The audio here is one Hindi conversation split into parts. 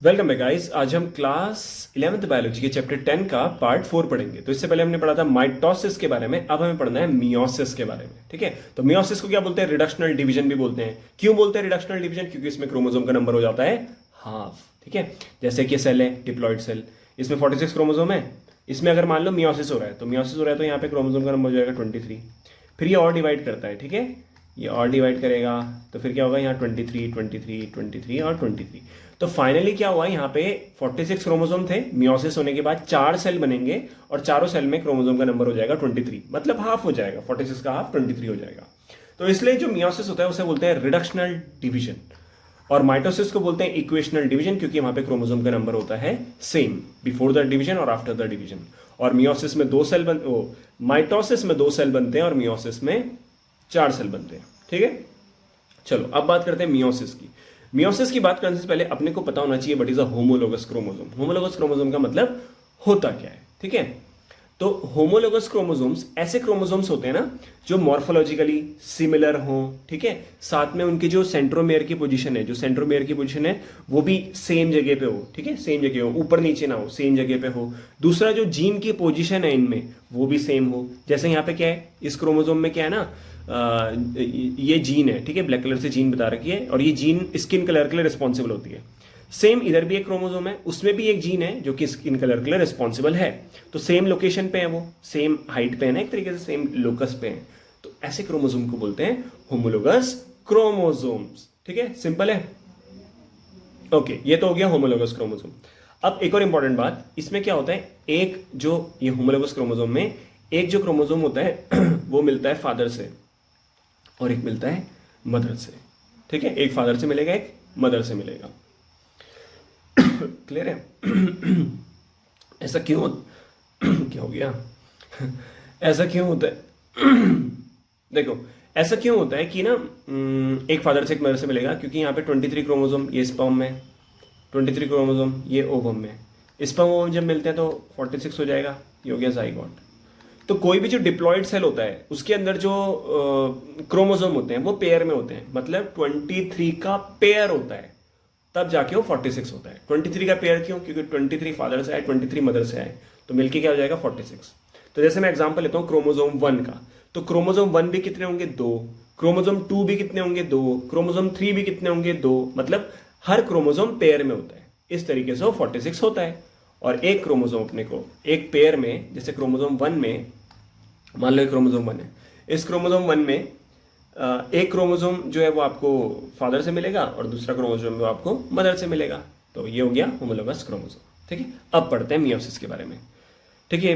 Welcome back guys. आज हम क्लास 11th बायोलॉजी के चैप्टर 10 का पार्ट 4 पढ़ेंगे। तो इससे पहले हमने पढ़ा था माइटोसिस के बारे में, अब हमें पढ़ना है मियोसिस के बारे में। ठीक है, तो मियोसिस को क्या बोलते हैं? रिडक्शनल डिवीजन भी बोलते हैं। क्यों बोलते हैं रिडक्शनल डिवीजन? क्योंकि इसमें क्रोमोसोम का नंबर हो जाता है हाफ। ठीक है, जैसे कि सेल है डिप्लॉइड सेल, इसमें 46 क्रोमोसोम है। इसमें अगर मान लो मियोसिस हो रहा है तो यहाँ पे क्रोमोसोम का नंबर हो जाएगा 23। फिर ये और डिवाइड करता है। ठीक है, ये और डिवाइड करेगा तो फिर क्या होगा, यहाँ 23, 23, 23 और 23। तो फाइनली क्या हुआ, यहाँ पे 46 क्रोमोसोम थे। मियोसिस होने के बाद 4 सेल बनेंगे और चारों सेल में क्रोमोसोम का नंबर हो जाएगा 23, मतलब हाफ हो जाएगा। 46 का हाफ 23 हो जाएगा। तो इसलिए जो मियोसिस होता है उसे बोलते हैं रिडक्शनल डिवीजन, और माइटोसिस को बोलते हैं इक्वेशनल डिवीजन, क्योंकि वहां पे क्रोमोसोम का नंबर होता है सेम बिफोर द डिवीजन और आफ्टर द डिवीजन। और मियोसिस में माइटोसिस में 2 सेल बनते हैं और मियोसिस में 4 सेल बनते हैं। ठीक है, चलो अब बात करते हैं मियोसिस की। मियोसिस की बात करने से पहले अपने को पता होना चाहिए what is a homologous chromosome. Homologous chromosome का मतलब होता क्या है? ठीक है, तो होमोलोगस क्रोमोसोम्स ऐसे क्रोमोसोम्स होते हैं ना जो मॉर्फोलॉजिकली सिमिलर हो। ठीक है, साथ में उनकी जो सेंट्रोमेयर की पोजीशन है, वो भी सेम जगह पे हो। ठीक है, सेम जगह हो, ऊपर नीचे ना हो, सेम जगह पे हो। दूसरा, जो जीन की पोजीशन है इनमें वो भी सेम हो। जैसे यहाँ पे क्या है, इस क्रोमोसोम में क्या है ना, ये जीन है। ठीक है, ब्लैक कलर से जीन बता रखी है, और ये जीन स्किन कलर के लिए रिस्पॉन्सिबल होती है। सेम इधर भी एक क्रोमोसोम है, उसमें भी एक जीन है जो कि स्किन कलर के लिए रिस्पॉन्सिबल है। तो सेम लोकेशन पे है, वो सेम हाइट पे है ना, एक तरीके से सेम लोकस पे है। तो ऐसे क्रोमोसोम को बोलते हैं होमोलोगस क्रोमोसोम्स। ठीक है, सिंपल है। ओके, ये तो हो गया होमोलोगस क्रोमोसोम। अब एक और इंपॉर्टेंट बात, इसमें क्या होता है, एक जो ये होमोलोगस क्रोमोसोम में एक जो क्रोमोसोम होता है वो मिलता है फादर से और एक मिलता है मदर से। ठीक है, एक फादर से मिलेगा, एक मदर से मिलेगा। क्लियर है? ऐसा क्यों क्या हो गया? ऐसा क्यों होता है? देखो, ऐसा क्यों होता है कि ना एक फादर से एक मदर से मिलेगा, क्योंकि यहाँ पे 23 क्रोमोसोम ये स्पर्म में, 23 क्रोमोसोम ये ओवम में। स्पर्म ओवम जब मिलते हैं तो 46 हो जाएगा, ये हो गया जाइगोट। तो कोई भी जो डिप्लॉइड सेल होता है उसके अंदर जो क्रोमोसोम होते हैं वो पेयर में होते हैं, मतलब 23 का पेयर होता है, तब जाके वो 46 होता है। 23 का पेयर क्यों? क्योंकि 23 फादर से आए, 23 मदर से आए, तो मिलके क्या हो जाएगा 46। तो जैसे मैं एग्जांपल लेता हूं क्रोमोसोम 1 का, तो क्रोमोसोम 1 भी कितने होंगे? 2। क्रोमोसोम 2 भी कितने होंगे? 2। क्रोमोसोम 3 भी कितने होंगे? 2। मतलब हर क्रोमोसोम पेयर में होता है। इस तरीके से वो 46 होता है। और एक क्रोमोसोम अपने को एक पेयर में, जैसे क्रोमोसोम 1 में मान लो क्रोमोसोम 1 है, इस क्रोमोसोम 1 में एक क्रोमोसोम जो है वो आपको फादर से मिलेगा और दूसरा क्रोमोसोम वो आपको मदर से मिलेगा। तो ये हो गया होमोलोगस क्रोमोसोम। ठीक है, अब पढ़ते हैं मियोसिस के बारे में। ठीक है,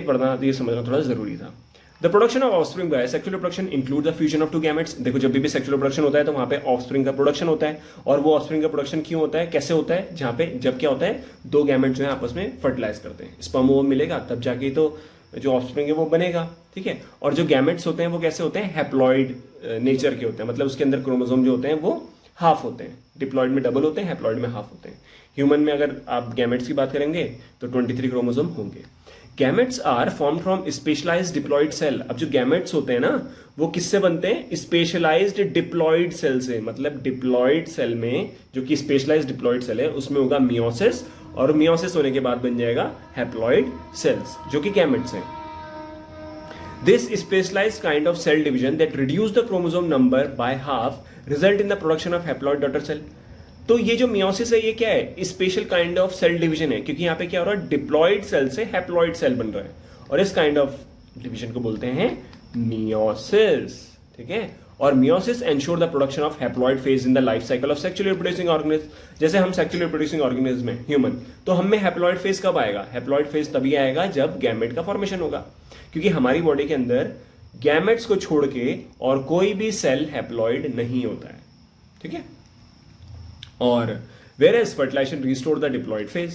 ये समझना थोड़ा जरूरी था। The production of offspring by sexual reproduction include the fusion of 2 gametes. देखो, जब भी सेक्सुअल रिप्रोडक्शन होता है तो वहां पे ऑफस्प्रिंग का प्रोडक्शन होता है। और वो ऑफस्प्रिंग का प्रोडक्शन क्यों होता है, कैसे होता है? जब क्या होता है, 2 गैमेट जो है आपस में फर्टिलाइज करते हैं, स्पर्म ओवम मिलेगा, तब जाके तो जो ऑफस्प्रिंग है वो बनेगा। ठीक है, और जो गैमेट्स होते हैं वो कैसे होते हैं? हैप्लॉइड नेचर के होते हैं, मतलब उसके अंदर क्रोमोसोम जो होते हैं वो हाफ होते हैं। डिप्लॉइड में डबल होते हैं, हैप्लॉइड में हाफ होते हैं। ह्यूमन में अगर आप गैमेट्स की बात करेंगे तो 23 क्रोमोसोम होंगे। Gametes are form from specialised diploid cell. अब जो गैमेट्स होते हैं ना वो किससे बनते हैं? स्पेशलाइज्ड डिप्लॉइड सेल से। मतलब डिप्लॉइड सेल में जो कि स्पेशलाइज्ड डिप्लॉइड सेल है उसमें होगा मियोसिस, और मियोसिस होने के बाद बन जाएगा हैप्लॉइड सेल्स जो कि गैमेट्स हैं। This specialized kind of cell division that reduce the chromosome number by half result in the production of haploid daughter cell. तो ये जो मियोसिस है ये क्या है? Special kind of cell division है, क्योंकि यहाँ पे क्या हो रहा है, डिप्लॉइड सेल से हैप्लॉइड सेल बन रहा है, और इस काइंड ऑफ डिवीजन को बोलते हैं मियोसिस। ठीक है, और meiosis ensure the production of haploid phase in the life cycle of sexually reproducing organism. जैसे हम सेक्सुअली रिप्रोड्यूसिंग ऑर्गेनिज्म में ह्यूमन, तो हम में हैप्लॉइड फेज कब आएगा? हैप्लॉइड फेज तभी आएगा जब गैमेट का फॉर्मेशन होगा, क्योंकि हमारी बॉडी के अंदर गैमेट्स को छोड़ के और कोई भी सेल हैप्लॉइड नहीं होता है। ठीक है, और whereas fertilisation restore the diploid phase.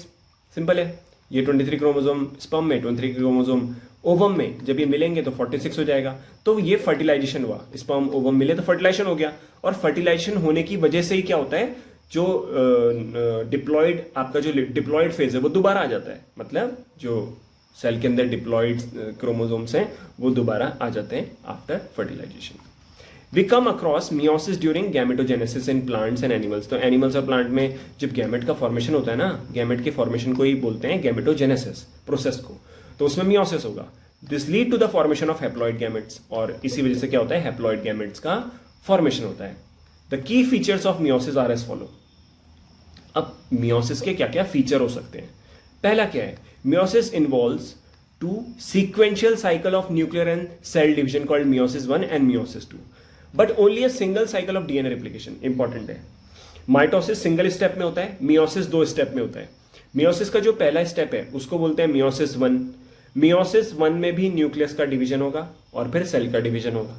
Simple है, ये 23 क्रोमोसोम स्पर्म में, 23 क्रोमोसोम ओवम में जब ये मिलेंगे तो 46 हो जाएगा। तो ये फर्टिलाइजेशन हुआ, स्पर्म ओवम मिले तो फर्टिलाइजेशन हो गया, और फर्टिलाइजेशन होने की वजह से ही क्या होता है, जो डिप्लॉइड आपका जो डिप्लॉइड फेज है वो दोबारा आ जाता है। मतलब जो सेल के अंदर डिप्लॉइड क्रोमोसोम्स हैं वो दोबारा आ जाते हैं after fertilisation. We come across meiosis during gametogenesis in plants and animals. तो एनिमल्स और प्लांट में जब गैमेट का फॉर्मेशन होता है ना, गैमेट के फॉर्मेशन को ही बोलते हैं गैमेटोजेनेसिस प्रोसेस को, तो उसमें मियोसिस होगा। This lead to the formation of haploid gametes, और इसी वजह से क्या होता है, हैप्लॉइड गैमेट्स का फॉर्मेशन होता है। The key features of meiosis are as follow. अब मियोसिस के क्या क्या फीचर हो सकते हैं? पहला क्या है, meiosis involves two sequential cycle of nuclear and cell division called meiosis 1 and meiosis 2, but only a single cycle of DNA replication. Important है, माइटोसिस सिंगल स्टेप में होता है, मियोसिस 2 स्टेप में होता है। मियोसिस का जो पहला स्टेप है उसको बोलते हैं मियोसिस 1। मियोसिस 1 में भी न्यूक्लियस का डिवीजन होगा और फिर सेल का डिवीजन होगा।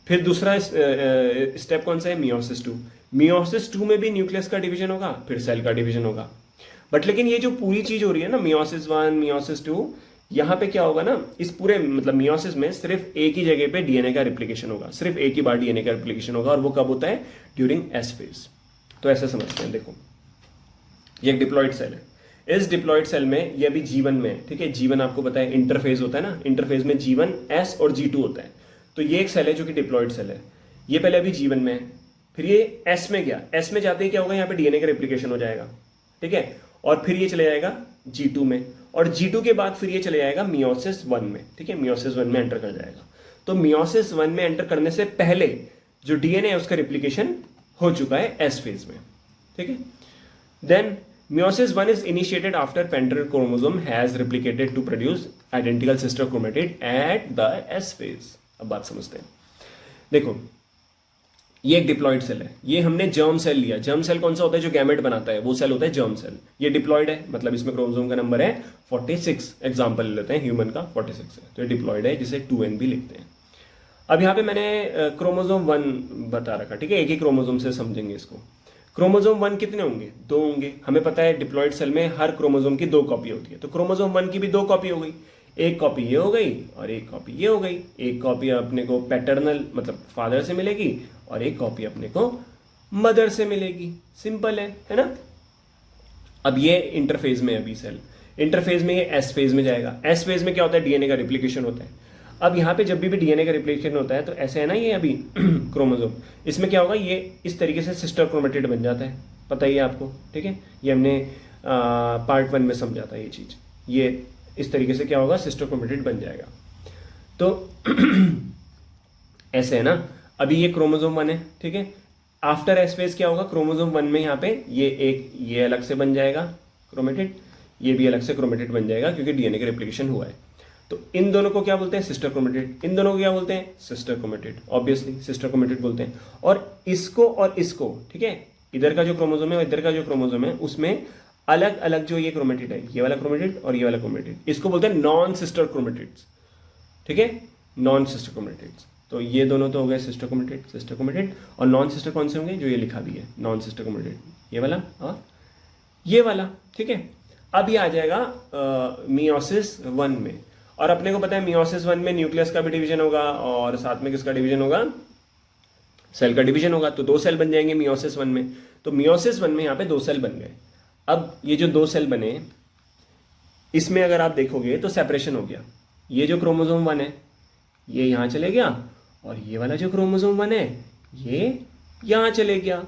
फिर दूसरा स्टेप कौन सा है, मियोसिस 2। मियोसिस 2 में भी न्यूक्लियस का डिवीजन होगा, फिर सेल का डिवीजन होगा। बट लेकिन ये जो पूरी चीज हो रही है ना, मियोसिस 1 मियोसिस 2, यहाँ पे क्या होगा ना, इस पूरे मतलब मियोसिस में सिर्फ एक ही जगह पे डीएनए का रिप्लिकेशन होगा, सिर्फ एक ही बार डीएनए का रिप्लिकेशन होगा, और वो कब होता है, ड्यूरिंग एस फेज। तो ऐसे समझते हैं, देखो ये एक डिप्लॉइड सेल है, इस डिप्लॉइड सेल में ये अभी जीवन में है, ठीक है। जीवन आपको पता है इंटरफेज होता है ना, इंटरफेज में जीवन एस और G2 होता है। तो ये एक सेल है जो कि डिप्लॉइड सेल है, ये पहले अभी जीवन में है, फिर ये एस में गया, एस में जाते ही क्या होगा, यहाँ पे डीएनए का रिप्लिकेशन हो जाएगा, ठीक है, और फिर ये चले जाएगा G2 में, और G2 के बाद फिर ये चले जाएगा मियोसिस 1 में, ठीक है, मियोसिस 1 में एंटर कर जाएगा। तो मियोसिस 1 में एंटर करने से पहले जो डीएनए है उसका रिप्लिकेशन हो चुका है एस फेज में, ठीक है। Then meiosis 1 is initiated after parental chromosome has replicated to produce identical sister chromatid at the S phase। अब बात समझते हैं, देखो ये एक डिप्लॉइड सेल है, ये हमने जर्म सेल लिया। जर्म सेल कौन सा होता है, जो गैमेट बनाता है वो सेल होता है जर्म सेल। ये डिप्लॉइड है, मतलब इसमें क्रोमोसोम का नंबर है 46। एग्जांपल ले लेते हैं, ह्यूमन का 46 है, तो ये डिप्लॉइड है, जिसे 2n भी लिखते हैं। अब यहाँ पे मैंने क्रोमोसोम 1 बता रखा, ठीक है, एक ही क्रोमोसोम से समझेंगे इसको। क्रोमोसोम 1 कितने होंगे, 2 होंगे। हमें पता है डिप्लॉइड सेल में हर क्रोमोसोम की 2 कॉपी होती है, तो क्रोमोसोम 1 की भी 2 कॉपी हो गई, एक कॉपी ये हो गई और एक कॉपी ये हो गई। एक कॉपी अपने को पैटर्नल मतलब फादर से मिलेगी और एक कॉपी अपने को मदर से मिलेगी। सिंपल है ना। अब ये इंटरफेज में अभी सेल, इंटरफेज में ये एस फेज में जाएगा। एस फेज में क्या होता है, डीएनए का रिप्लिकेशन होता है। अब यहाँ पे जब भी डीएनए का रिप्लिकेशन होता है तो ऐसे है ना, ये अभी क्रोमोसोम, इसमें क्या होगा, ये इस तरीके से सिस्टर क्रोमेटिड बन जाता है, पता ही है आपको, ठीक है। ये हमने पार्ट 1 में समझा था ये चीज। ये इस तरीके से क्या होगा, सिस्टर क्रोमेटिड बन जाएगा। तो ऐसे है ना। अभी ये क्रोमोसोम 1 है, ठीक है। आफ्टर एस फेज क्या होगा, क्रोमोसोम 1 में यहाँ पे ये अलग से बन जाएगा क्रोमेटिड, ये भी अलग से क्रोमेटिड बन जाएगा, क्योंकि डीएनए का रिप्लिकेशन हुआ है। तो इन दोनों को क्या बोलते हैं, सिस्टर क्रोमेटिड। इन दोनों को क्या बोलते हैं, sister chromatid. Obviously sister chromatid बोलते हैं। और इसको, ठीक है, इधर का जो क्रोमोसोम है और इधर का जो क्रोमोसोम है उसमें अलग अलग जो ये क्रोमेटिड है, ये वाला क्रोमेटिड और ये वाला क्रोमेटिड, इसको बोलते हैं नॉन सिस्टर क्रोमेटिड्स, ठीक है, नॉन सिस्टर क्रोमेटिड्स। तो ये दोनों तो हो गए सिस्टर क्रोमेटिड, और नॉन सिस्टर कौन से होंगे, जो ये लिखा भी है नॉन सिस्टर क्रोमेटिड, ये वाला और ये वाला, ठीक है। अब ये आ जाएगा मियोसिस 1 में, और अपने को पता है मियोसिस 1 में न्यूक्लियस का भी डिवीजन होगा और साथ में किसका डिवीजन होगा, सेल का डिवीजन होगा। तो 2 सेल बन जाएंगे मियोसिस 1 में। तो मियोसिस 1 में यहाँ पे 2 सेल बन गए। अब ये जो 2 सेल बने, इसमें अगर आप देखोगे तो सेपरेशन हो गया। ये जो क्रोमोसोम 1 है ये यहाँ चले गया, और ये वाला जो क्रोमोसोम 1 है ये यहाँ चले गया,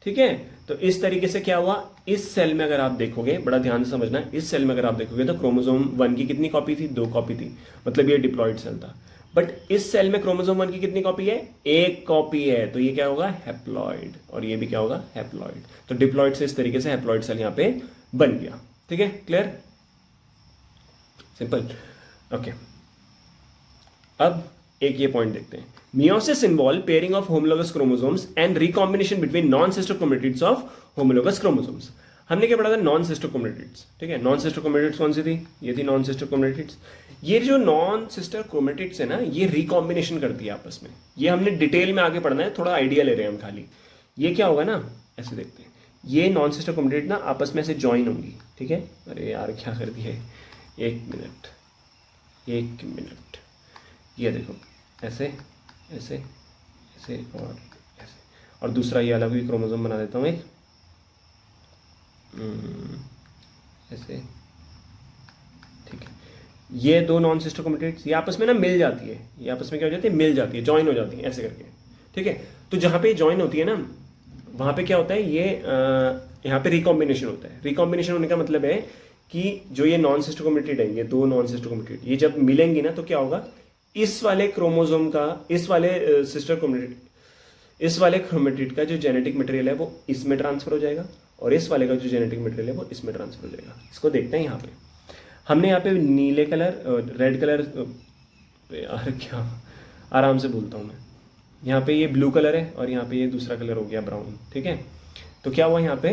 ठीक है। तो इस तरीके से क्या हुआ, इस सेल में अगर आप देखोगे, बड़ा ध्यान से समझना, इस सेल में अगर आप देखोगे तो क्रोमोसोम 1 की कितनी कॉपी थी, 2 कॉपी थी, मतलब ये डिप्लॉइड सेल था। बट इस सेल में क्रोमोसोम 1 की कितनी कॉपी है, 1 कॉपी है। तो ये क्या होगा, हैप्लॉइड, और ये भी क्या होगा, हैप्लॉइड। तो डिप्लॉइड से इस तरीके से हैप्लॉइड सेल यहाँ पे बन गया, ठीक है, क्लियर, सिंपल, ओके। अब एक ये पॉइंट देखते हैं, meiosis involve pairing of homologous chromosomes and recombination between non sister chromatids of homologous chromosomes. हमने क्या पढ़ा था, नॉन सिस्टर क्रोमेटिड्स, ठीक है। नॉन सिस्टर क्रोमेटिड्स कौन सी थी, ये थी नॉन सिस्टर क्रोमेटिड्स। ये जो नॉन सिस्टर क्रोमेटिड्स है ना, ये रिकॉम्बिनेशन करती है आपस में। ये हमने डिटेल में आगे पढ़ना है, थोड़ा आइडिया ले रहे हैं हम खाली। ये क्या होगा ना, ऐसे देखते हैं, ये नॉन सिस्टर क्रोमेटिड ना आपस में ऐसे ज्वाइन होंगी, ठीक है। अरे यार क्या कर दिया है, एक मिनट, ये देखो ऐसे ऐसे ऐसे और ऐसे, और दूसरा ये अलग भी क्रोमोसोम बना देता हूँ एक, ऐसे, ठीक है। ये 2 नॉन सिस्टर क्रोमेटिड्स ये आपस में ना मिल जाती है, ये आपस में क्या हो जाती है, मिल जाती है, ज्वाइन हो जाती है ऐसे करके, ठीक है। तो जहाँ पे ज्वाइन होती है ना, वहाँ पे क्या होता है, ये यहाँ पे रिकॉम्बिनेशन होता है। रिकॉम्बिनेशन होने का मतलब है कि जो ये नॉन सिस्टर कम्युनिटेड है, ये दो नॉन सिस्टर कम्युनिटेड, ये जब मिलेंगी ना तो क्या होगा, इस वाले क्रोमोसोम का, इस वाले सिस्टर कम्युनिटेड, इस वाले क्रोमेटिड का जो जेनेटिक मटेरियल है वो इसमें ट्रांसफर हो जाएगा, और इस वाले का जो जेनेटिक मटेरियल है वो इसमें ट्रांसफर हो जाएगा। इसको देखते हैं यहाँ पे, हमने यहाँ पे नीले कलर, रेड कलर, यार क्या आराम से बोलता हूँ मैं, यहाँ पे ये ब्लू कलर है और यहाँ पे ये दूसरा कलर हो गया ब्राउन, ठीक है। तो क्या हुआ यहाँ पे,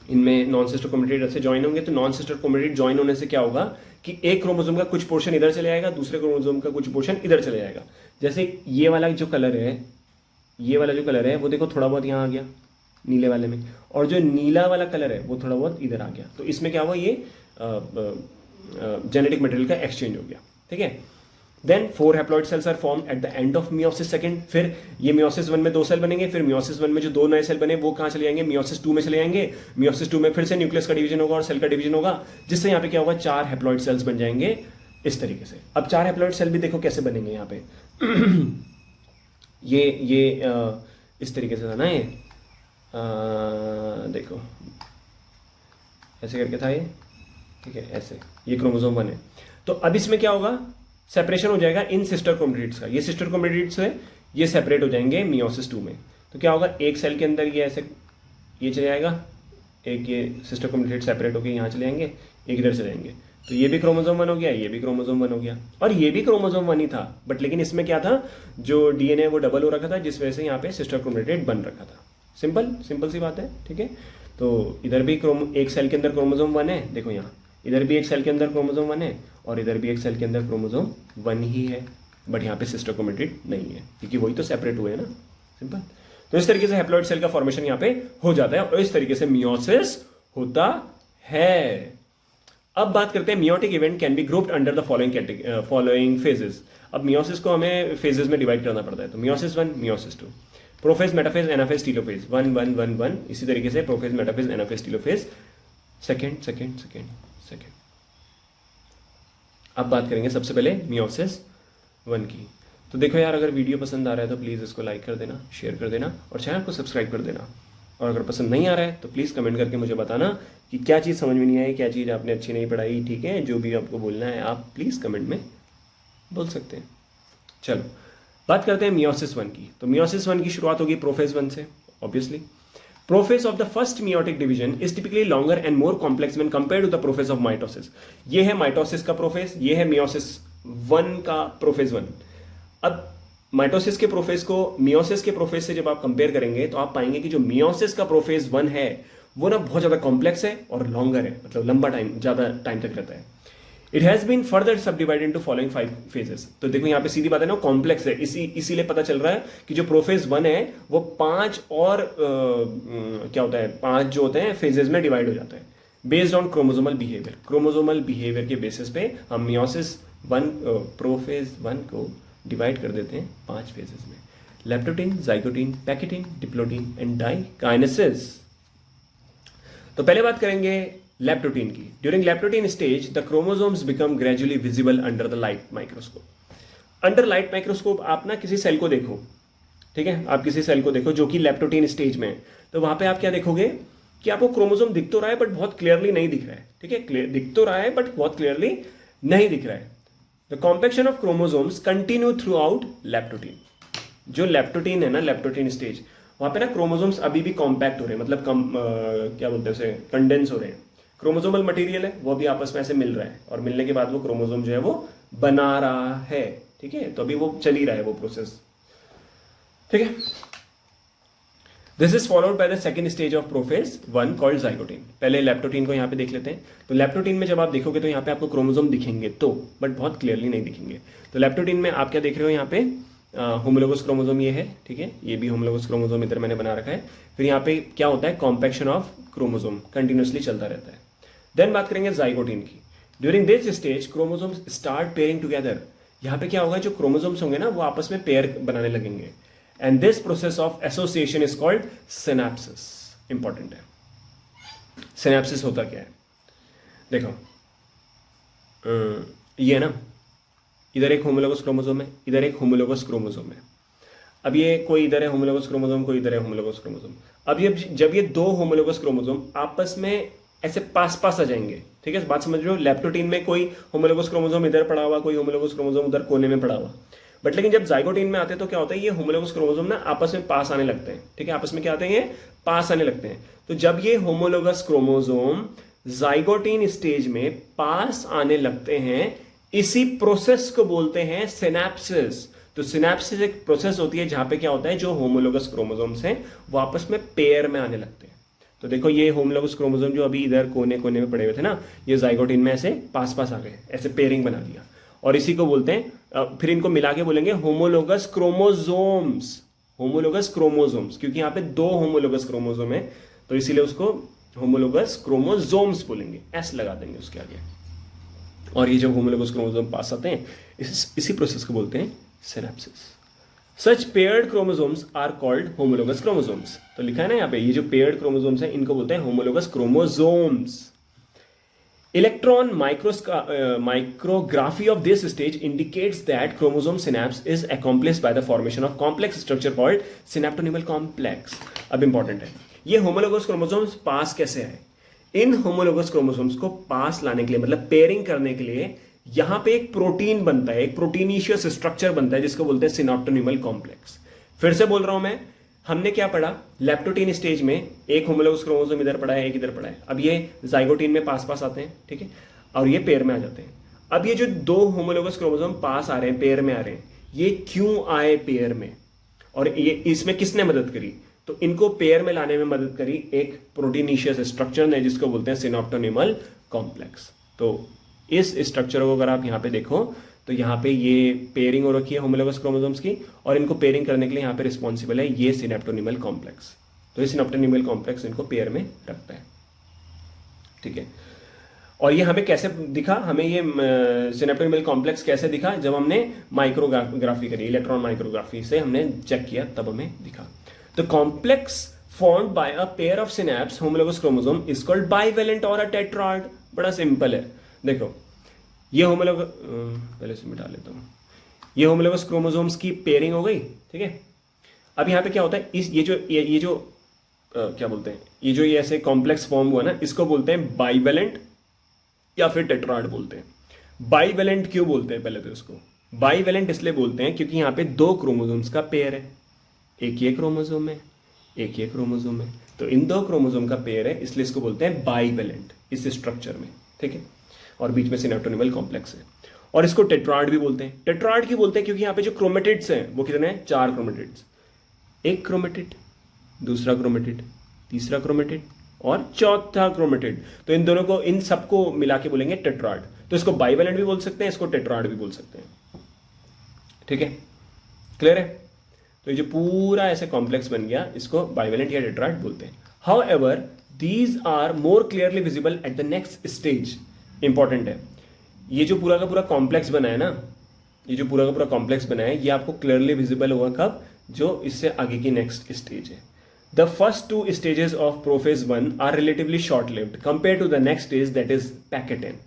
इनमें नॉन सिस्टर कम्युनिटेड से ज्वाइन होंगे, तो नॉन सिस्टर कम्युनिटेड ज्वाइन होने से क्या होगा कि एक क्रोमोसोम का कुछ पोर्शन इधर चले जाएगा, दूसरे क्रोमोसोम का कुछ पोर्शन इधर चले जाएगा। जैसे ये वाला जो कलर है, ये वाला जो कलर है वो देखो थोड़ा बहुत यहाँ आ गया नीले वाले में, और जो नीला वाला कलर है वो थोड़ा बहुत इधर आ गया। तो इसमें क्या हुआ, ये जेनेटिक मटेरियल का एक्सचेंज हो गया, ठीक है। Then 4 haploid cells are form at the end of meiosis second. फिर ये मियोसिस 1 में 2 सेल बनेंगे, फिर मियोसिस 1 में जो 2 नए सेल बने वो कहाँ चले जाएंगे, मियोसिस 2 में चले जाएंगे। मियोसिस 2 में फिर से न्यूक्लियस का डिवीजन होगा और सेल का डिवीजन होगा, जिससे यहाँ पे क्या होगा, 4 हैप्लॉइड सेल्स बन जाएंगे इस तरीके से। अब 4 हैप्लॉइड सेल भी देखो कैसे बनेंगे यहाँ पे ये इस तरीके से था ना, ये देखो ऐसे करके था ये, ठीक है, ऐसे, ये क्रोमोसोम 1 है। तो अब इसमें क्या होगा, सेपरेशन हो जाएगा इन सिस्टर क्रोमेटिड्स का, ये सिस्टर क्रोमेटिड्स है, ये सेपरेट हो जाएंगे मियोसिस 2 में। तो क्या होगा, एक सेल के अंदर ये ऐसे ये चले जाएगा, एक ये सिस्टर क्रोमेटिड सेपरेट होकर यहाँ चले जाएंगे, एक इधर चले जाएंगे। तो ये भी क्रोमोसोम 1 हो गया, ये भी क्रोमोसोम 1 हो गया, और ये भी क्रोमोसोम 1 ही था, बट लेकिन इसमें क्या था, जो डीएनए वो डबल हो रखा था, जिस वजह से यहाँ पे सिस्टर क्रोमेटिड बन रखा था। सिंपल सिंपल सी बात है, ठीक है। तो इधर भी एक सेल के अंदर क्रोमोसोम 1 है, देखो यहाँ, इधर भी एक सेल के अंदर क्रोमोसोम 1 है, और इधर भी एक सेल के अंदर क्रोमोसोम 1 ही है, बट यहाँ पे सिस्टर क्रोमेटिड नहीं है, क्योंकि वही तो सेपरेट हुए हैं ना, सिंपल। तो इस तरीके से हैप्लॉइड सेल का फॉर्मेशन यहाँ पे हो जाता है, और इस तरीके से मियोसिस होता है। अब बात करते हैं meiotic event can be grouped under the following phases. अब मियोसिस को हमें फेजेस में डिवाइड करना पड़ता है, तो meiosis 1, meiosis 2, prophase, metaphase, anaphase, telophase, 1 1 1 1, इसी तरीके से prophase, metaphase, anaphase, telophase, second second second second. अब बात करेंगे सबसे पहले मियोसिस 1 की। तो देखो यार, अगर वीडियो पसंद आ रहा है तो प्लीज़ इसको लाइक कर देना, शेयर कर देना, और चैनल को सब्सक्राइब कर देना। और अगर पसंद नहीं आ रहा है तो प्लीज़ कमेंट करके मुझे बताना कि क्या चीज़ समझ में नहीं आई, क्या चीज़ आपने अच्छी नहीं पढ़ाई, ठीक है। जो भी आपको बोलना है आप प्लीज़ कमेंट में बोल सकते हैं। चलो बात करते हैं मियोसिस 1 की। तो मियोसिस 1 की शुरुआत होगी प्रोफेज 1 से, obviously. Prophase of the first meiotic division is typically longer and more complex when compared to the prophase of mitosis. ये है माइटोसिस का प्रोफेज, ये है मियोसिस 1 का प्रोफेज 1। अब माइटोसिस के प्रोफेज को मियोसिस के प्रोफेज से जब आप कंपेयर करेंगे तो आप पाएंगे कि जो मियोसिस का प्रोफेज 1 है वो ना बहुत ज़्यादा कॉम्प्लेक्स है और लॉन्गर है, मतलब लंबा टाइम, ज़्यादा टाइम तक रहता है। इट हैज़ बीन फर्दर सब डिवाइडेड इनटू फॉलोइंग 5 फेजेस। तो देखो यहाँ पे सीधी बात है ना, कॉम्प्लेक्स है, इसीलिए पता चल रहा है कि जो प्रोफेज 1 है वो 5 और क्या होता है, 5 जो होते हैं फेजेस में डिवाइड हो जाता है based on chromosomal behaviour. Chromosomal behaviour के बेसिस पे हम मियोसिस 1 प्रोफेज 1 को डिवाइड कर देते हैं 5 फेजेस में: leptotene, zygotene, pachytene, diplotene and diakinesis. तो पहले बात करेंगे लेप्टोटीन की। During leptotene stage the chromosomes become gradually visible under the light microscope. Under light microscope आप ना किसी सेल को देखो, ठीक है, आप किसी सेल को देखो जो कि लेप्टोटीन स्टेज में है, तो वहां पे आप क्या देखोगे कि आपको क्रोमोसोम दिख तो रहा है बट बहुत क्लियरली नहीं दिख रहा है, ठीक है, दिख तो रहा है बट बहुत क्लियरली नहीं दिख रहा है। The compaction of chromosomes continue through out leptotene. जो लेप्टोटीन है ना, लेप्टोटीन स्टेज, वहां पे ना क्रोमोसोम्स अभी भी कॉम्पैक्ट हो रहे हैं, मतलब क्या बोलते हैं उसे, कंडेंस हो रहे हैं। क्रोमोसोमल मटेरियल है वो भी आपस में ऐसे मिल रहा है, और मिलने के बाद वो क्रोमोसोम जो है वो बना रहा है, ठीक है। तो अभी वो चल ही रहा है वो प्रोसेस, ठीक है। This is followed by the second stage of prophase 1 called zygotene. पहले लेप्टोटीन को यहाँ पे देख लेते हैं। तो लेप्टोटीन में जब आप देखोगे तो यहाँ पे आपको क्रोमोसोम दिखेंगे तो, बट बहुत क्लियरली नहीं दिखेंगे। तो लेप्टोटीन में आप क्या देख रहे हो, यहाँ पे होमोलोगस क्रोमोसोम ये है, ठीक है, ये भी होमोलोगस क्रोमोसोम इधर मैंने बना रखा है। फिर यहाँ पे क्या होता है, कॉम्पैक्शन ऑफ क्रोमोसोम कंटिन्यूसली चलता रहता है। देन बात करेंगे जाइगोटीन की। During this stage chromosomes start pairing together. यहाँ पे क्या होगा, जो क्रोमोसोम्स होंगे ना वो आपस में पेयर बनाने लगेंगे, and this process of association is called synapses. Important है, सिनेप्सिस होता क्या है, देखो ये है ना, इधर एक होमोलोगस क्रोमोसोम है, इधर एक होमोलोगस क्रोमोसोम है। अब ये कोई इधर है होमोलोगस क्रोमोसोम, कोई इधर है होमोलोगस क्रोमोसोम। अब ये जब ये दो होमोलोगस क्रोमोसोम आपस में ऐसे पास पास आ जाएंगे, ठीक है, बात समझ रहे हो, लैप्टोटीन में कोई होमोलोगस क्रोमोसोम इधर पड़ा हुआ, कोई होमोलोगस क्रोमोसोम उधर कोने में पड़ा हुआ, बट लेकिन जब जाइगोटीन में आते हैं तो क्या होता है, ये होमोलोगस क्रोमोसोम ना आपस में पास आने लगते हैं, ठीक है, आपस में क्या आते हैं, पास आने लगते हैं। तो जब ये होमोलोगस क्रोमोसोम जाइगोटीन स्टेज में पास आने लगते हैं, इसी प्रोसेस को बोलते हैं सिनैप्सिस। तो सिनैप्सिस एक प्रोसेस होती है जहां पे क्या होता है, जो होमोलोगस क्रोमोसोम्स हैं वो आपस में पेयर में आने लगते हैं। तो देखो ये होमोलोगस क्रोमोसोम जो अभी इधर कोने कोने में पड़े हुए थे ना, ये जाइगोटीन में ऐसे पास पास आ गए, ऐसे पेयरिंग बना दिया, और इसी को बोलते हैं, फिर इनको मिला के बोलेंगे होमोलोगस क्रोमोसोम्स। होमोलोगस क्रोमोसोम्स, क्योंकि यहाँ पे दो होमोलोगस क्रोमोसोम है तो इसीलिए उसको होमोलोगस क्रोमोसोम्स बोलेंगे, एस लगा देंगे उसके आगे। और ये जब होमोलोगस क्रोमोसोम पास आते हैं, इसी प्रोसेस को बोलते हैं synapsis. Such paired chromosomes are called homologous chromosomes. तो लिखा है ना यहाँ पे, ये जो पेयर्ड क्रोमोसोम्स हैं इनको बोलते हैं homologous chromosomes. Electron micrography of this stage indicates that chromosome synapse is accomplished by the formation of complex structure called synaptonymal complex. अब इंपॉर्टेंट है, ये होमोलोगस क्रोमोसोम्स पास कैसे आए। इन होमोलोगस क्रोमोसोम्स को पास लाने के लिए, मतलब पेयरिंग करने के लिए, यहां पे एक प्रोटीन बनता है, एक प्रोटीनिशियस स्ट्रक्चर बनता है जिसको बोलते हैं सिनैप्टोनिमल कॉम्प्लेक्स। फिर से बोल रहा हूं मैं, हमने क्या पढ़ा, लैप्टोटीन स्टेज में एक होमोलोगस क्रोमोसोम इधर पड़ा है, एक इधर पड़ा है। अब ये जाइगोटीन में पास पास आते हैं, ठीक है, और ये पेयर में आ जाते हैं। अब ये जो दो होमोलोगस क्रोमोसोम पास आ रहे हैं, पेयर में आ रहे हैं, ये क्यों आए पेयर में, और ये इसमें किसने मदद करी, तो इनको पेयर में लाने में मदद करी एक प्रोटीनिशियस स्ट्रक्चर ने जिसको बोलते हैं सिनैप्टोनिमल कॉम्प्लेक्स। तो इस स्ट्रक्चर को अगर आप यहाँ पे देखो तो यहाँ पे ये पेयरिंग हो रखी है होमोलोगस क्रोमोसोम्स की, और इनको पेयरिंग करने के लिए यहाँ पे रिस्पॉन्सिबल है ये सिनैप्टोनिमल कॉम्प्लेक्स। तो ये सिनैप्टोनिमल कॉम्प्लेक्स इनको पेयर में रखता है, ठीक है। और ये हमें कैसे दिखा, हमें ये सिनैप्टोनिमल कॉम्प्लेक्स कैसे दिखा, जब हमने माइक्रोग्राफी करी, इलेक्ट्रॉन माइक्रोग्राफी से हमने चेक किया तब हमें दिखा। तो complex formed by a pair of synapse homologous chromosome is called bivalent और अ टेट्राड। बड़ा सिंपल है, देखो ये होमोलोगस, पहले से मिटा लेता हूं, ये होमोलोगस क्रोमोसोम्स की पेयरिंग हो गई, ठीक है। अब यहाँ पे क्या होता है, इस ये जो क्या बोलते हैं, ये ऐसे कॉम्प्लेक्स फॉर्म हुआ ना, इसको बोलते हैं बाइवेलेंट या फिर टेट्राड बोलते हैं। बाइवेलेंट क्यों बोलते हैं, पहले तो इसको बाइवेलेंट इसलिए बोलते हैं क्योंकि यहाँ पे दो क्रोमोसोम्स का पेयर है, एक ये क्रोमोसोम है, एक ये क्रोमोसोम है, तो इन दो क्रोमोसोम का पेयर है, इसलिए इसको बोलते हैं बाइवेलेंट इस स्ट्रक्चर में, ठीक है। और बीच में सिनैप्टोनिमल कॉम्प्लेक्स है, और इसको टेट्राड भी बोलते हैं। टेट्राड क्यों बोलते हैं, क्योंकि यहाँ पे जो क्रोमेटिड्स हैं वो कितने हैं, 4 क्रोमेटिड्स, एक क्रोमेटिड, दूसरा क्रोमेटिड, तीसरा क्रोमेटिड और चौथा क्रोमेटिड। तो इन दोनों को, इन सबको मिला के बोलेंगे टेट्राड। तो इसको बाइवेलेंट भी बोल सकते हैं, इसको टेट्राड भी बोल सकते हैं, ठीक है, क्लियर है। तो ये जो पूरा ऐसे कॉम्प्लेक्स बन गया, इसको बाइवेलेंट या टेट्राड बोलते हैं। However these are more clearly visible at the next stage. Important है, ये जो पूरा का पूरा कॉम्प्लेक्स बना है ना, ये जो पूरा का पूरा कॉम्प्लेक्स बना है, ये आपको क्लियरली विजिबल होगा कब, जो इससे आगे की नेक्स्ट स्टेज है। The first 2 stages of prophase 1 are relatively short lived compare to the next stage that is pachytene.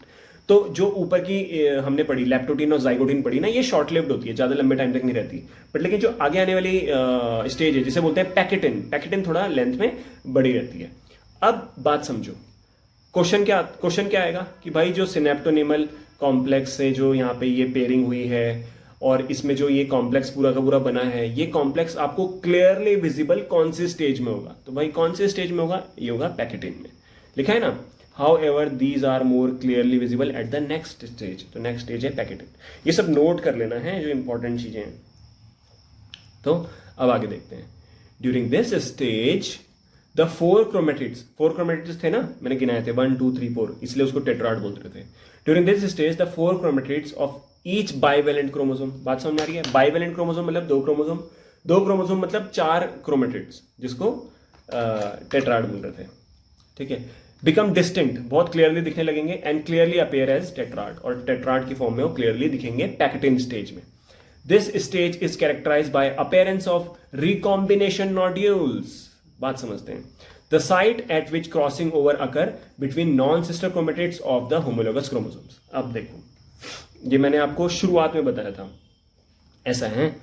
तो जो ऊपर की हमने पढ़ी लैप्टोटीन और जाइगोटीन पढ़ी ना, ये शॉर्ट लिव्ड होती है, ज्यादा लंबे टाइम तक नहीं रहती। बट लेकिन जो आगे आने वाली स्टेज है जिसे बोलते हैं पैकेटिन, पैकेटिन थोड़ा लेंथ में बड़ी रहती है। अब बात समझो, क्वेश्चन क्या आएगा कि भाई जो सिनैप्टोनिमल कॉम्प्लेक्स से जो यहाँ पे ये पेयरिंग हुई है और इसमें जो ये कॉम्प्लेक्स पूरा का पूरा बना है, ये कॉम्प्लेक्स आपको क्लियरली विजिबल कौन से स्टेज में होगा, तो भाई कौन से स्टेज में होगा, ये होगा पैकेटिन में, लिखा है ना। However these are more clearly visible at the next stage, तो नेक्स्ट स्टेज है पैकेटिन। ये सब नोट कर लेना है जो इंपॉर्टेंट चीजें हैं। तो अब आगे देखते हैं। During this stage the 4 chromatids थे ना, मैंने गिनाए थे 1 2 3 4, इसलिए उसको टेट्राड बोलते थे। During this stage the 4 chromatids of each bivalent chromosome, बात समझ आ रही है। बाइवेलेंट क्रोमोसोम मतलब 2 क्रोमोसोम मतलब 4 क्रोमेटिड्स, जिसको टेट्राड बोल रहे थे, ठीक है। बिकम डिस्टिंक्ट, बहुत क्लियरली दिखने लगेंगे, and clearly appear as tetrad, और टेट्राड की फॉर्म में वो क्लियरली दिखेंगे पैकेटिन स्टेज में। This stage is characterised by appearance of recombination nodules. बात समझते हैं। The site at which crossing over occur between non sister chromatids of the homologous chromosomes. अब देखो, ये मैंने आपको शुरुआत में बताया था, ऐसा है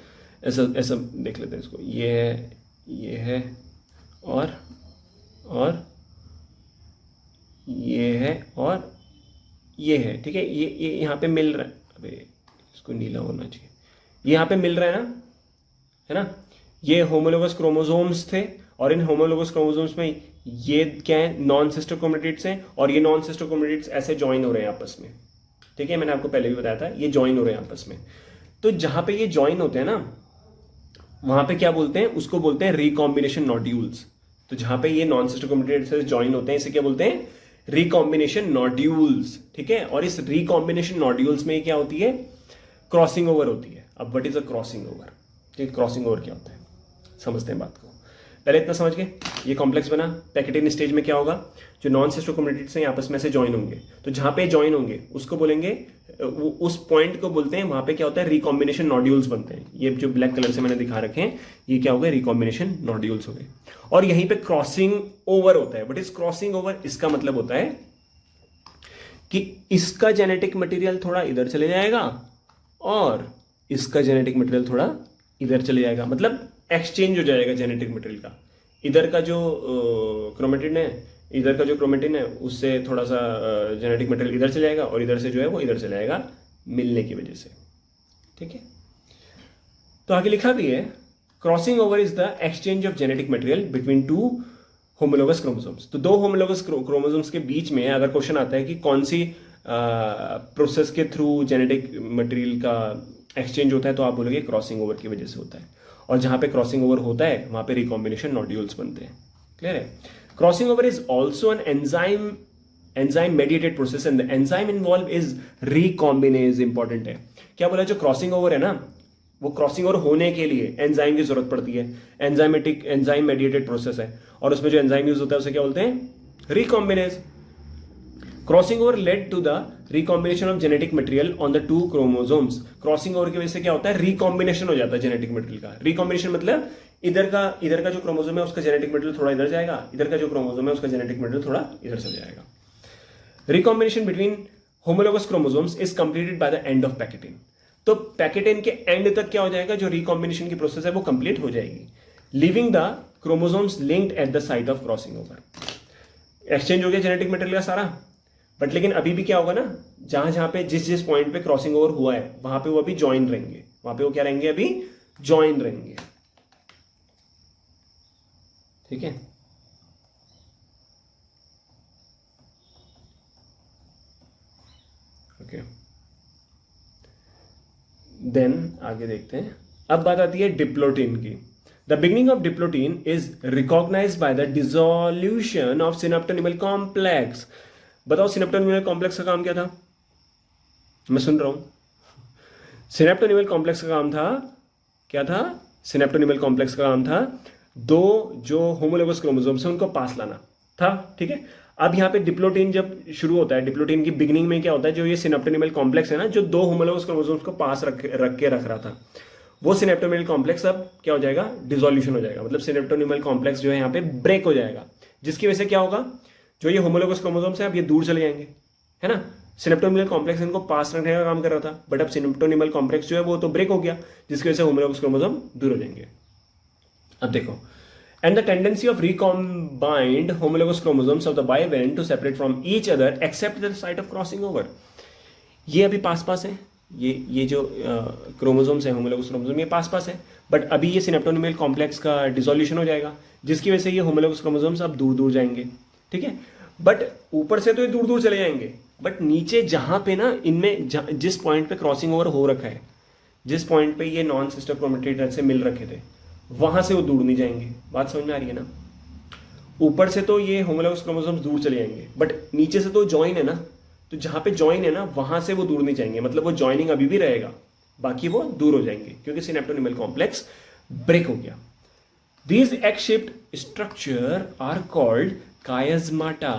ऐसा ऐसा देख लेते हैं इसको, ये है और ये है और ये है, ठीक है। ये यहाँ पे मिल रहा है, अबे इसको नीला होना चाहिए, ये यहाँ पे मिल रहा है ना। ये होमोलोगस क्रोमोसोम्स थे और इन होमोलोगस क्रोमोसोम्स में ये क्या है, नॉन सिस्टर क्रोमेटिड्स हैं और ये नॉन सिस्टर क्रोमेटिड्स ऐसे ज्वाइन हो रहे हैं आपस में, ठीक है। मैंने आपको पहले भी बताया था ये ज्वाइन हो रहे हैं आपस में। तो जहां पे ये ज्वाइन होते हैं ना, वहां पे क्या बोलते हैं, उसको बोलते हैं रिकॉम्बिनेशन नोड्यूल्स। तो जहां पे ये नॉन सिस्टर क्रोमेटिड्स से ज्वाइन होते हैं, इसे क्या बोलते हैं, रिकॉम्बिनेशन नोड्यूल्स, ठीक है। और इस रिकॉम्बिनेशन नोड्यूल्स में क्या होती है, क्रॉसिंग ओवर होती है। अब what is a crossing over, ठीक, क्रॉसिंग ओवर क्या होता है समझते हैं बात को। पहले इतना समझ गए, ये कॉम्प्लेक्स बना। पैकेटिन स्टेज में क्या होगा, जो नॉन सिस्टर क्रोमेटिड्स हैं आपस में से ज्वाइन होंगे, तो जहां पे ज्वाइन होंगे उसको बोलेंगे, उस पॉइंट को बोलते हैं, वहां पे क्या होता है, रिकॉम्बिनेशन नोड्यूल्स बनते हैं। ये जो ब्लैक कलर से मैंने दिखा रखे हैं, ये क्या हो गए, रिकॉम्बिनेशन नोड्यूल्स हो गए। और यहीं पे क्रॉसिंग ओवर होता है। बट इस क्रॉसिंग ओवर, इसका मतलब होता है कि इसका जेनेटिक मटेरियल थोड़ा इधर चले जाएगा और इसका जेनेटिक मटेरियल थोड़ा इधर चले जाएगा, मतलब एक्सचेंज हो जाएगा जेनेटिक मटेरियल का। इधर का जो क्रोमेटिन है, इधर का जो क्रोमेटिन है, उससे थोड़ा सा जेनेटिक मटेरियल इधर चले जाएगा और इधर से जो है वो इधर चले जाएगा, मिलने की वजह से, ठीक है। तो आगे लिखा भी है, crossing over is the exchange of genetic material between two homologous chromosomes. तो दो होमोलोगस क्रोमोसोम्स के बीच में अगर क्वेश्चन आता है कि कौन सी प्रोसेस के थ्रू जेनेटिक मटेरियल का एक्सचेंज होता है, तो आप बोलोगे क्रॉसिंग ओवर की वजह से होता है। और जहां पे क्रॉसिंग ओवर होता है वहां पे रिकॉम्बिनेशन नोड्यूल्स बनते हैं। क्लियर है। Crossing over is also an enzyme mediated process and the enzyme involve is recombinase. Important है, क्या बोला, जो क्रॉसिंग ओवर है ना, वो क्रॉसिंग ओवर होने के लिए एंजाइम की जरूरत पड़ती है। एंजाइम मेडिएटेड प्रोसेस है और उसमें जो एंजाइम यूज होता है उसे क्या बोलते हैं, recombinase. Crossing over led to the recombination of genetic material on the two chromosomes. Crossing over की वजह से क्या होता है, रिकॉम्बिनेशन हो जाता है जेनेटिक मटेरियल का। रिकॉम्बिनेशन मतलब इधर का जो क्रोमोसोम है उसका जेनेटिक मटेरियल थोड़ा इधर जाएगा, इधर का जो क्रोमोसोम है उसका जेनेटिक मटेरियल थोड़ा इधर चले जाएगा। Recombination between homologous chromosomes is completed by the end of pachytene. तो पैकेटिन के एंड तक क्या हो जाएगा, जो रिकॉम्बिनेशन की प्रोसेस है वो कंप्लीट हो जाएगी, living the chromosomes linked at the site of crossing over. Exchange हो गया जेनेटिक मटेरियल का सारा, बट लेकिन अभी भी क्या होगा ना, जहां पे जिस पॉइंट पे क्रॉसिंग ओवर हुआ है वहां पे वो अभी ज्वाइन रहेंगे, वहां पे वो क्या रहेंगे, अभी ज्वाइन रहेंगे, ठीक है। ओके, देन आगे देखते हैं। अब बात आती है डिप्लोटिन की। The beginning of diplotene is recognised by the dissolution of synaptonemal complex. बताओ सिनेप्टोनिमल कॉम्प्लेक्स का काम क्या था, मैं सुन रहा हूं। सिनेप्टोनिमल कॉम्प्लेक्स का काम था, क्या था, सिनेप्टोनिमल कॉम्प्लेक्स का काम था दो जो होमोलोगस क्रोमोसोम्स हैं उनको पास लाना था, ठीक है। अब यहाँ पे डिप्लोटिन जब शुरू होता है, डिप्लोटिन की बिगिनिंग में क्या होता है, जो ये सिनेप्टोनिमल कॉम्प्लेक्स है ना, जो दो होमोलोगस क्रोमोसोम्स को पास रख के रख रहा था, वो सिनेप्टोनिमल कॉम्प्लेक्स अब क्या हो जाएगा, डिसोल्यूशन हो जाएगा। मतलब सिनेप्टोनिमल कॉम्प्लेक्स जो है यहाँ पे ब्रेक हो जाएगा, जिसकी वजह से क्या होगा, जो ये होमोलोगस क्रोमोसोम्स है अब ये दूर चले जाएंगे, है ना। सिनेप्टोनिमल कॉम्प्लेक्स इनको पास रखने का काम कर रहा था, बट अब सिनेप्टोनिमल कॉम्प्लेक्स जो है वो तो ब्रेक हो गया, जिसकी वजह से होमोलोगस क्रोमोसोम दूर हो जाएंगे। अब देखो, and the tendency of recombined homologous chromosomes of the bivalent to separate from each other except the site of crossing over। ये अभी पास पास है, ये जो क्रोमोसोम्स है होमोलोगस क्रोमोसोम, ये पास पास है, बट अभी ये सिनेप्टोनिमल कॉम्प्लेक्स का डिसोल्यूशन हो जाएगा, जिसकी वजह से ये होमोलोगस क्रोमोसोम्स अब दूर दूर जाएंगे, ठीक है। बट ऊपर से तो ये दूर दूर चले जाएंगे, बट नीचे जहां पे ना, इनमें जिस पॉइंट पे क्रॉसिंग ओवर हो रखा है, जिस पॉइंट पे ये नॉन सिस्टर क्रोमेटिड से मिल रखे थे, वहां से वो दूर नहीं जाएंगे। बात समझ में आ रही है ना। ऊपर से तो ये होमोलोगस क्रोमोसोम्स दूर चले जाएंगे, बट नीचे से तो ज्वाइन है ना, तो जहां पे ज्वाइन है ना वहां से वो दूर नहीं जाएंगे, मतलब वो ज्वाइनिंग अभी भी रहेगा, बाकी वो दूर हो जाएंगे क्योंकि सिनेप्टोनिमल कॉम्प्लेक्स ब्रेक हो गया। These X shaped structure are called chiasmata.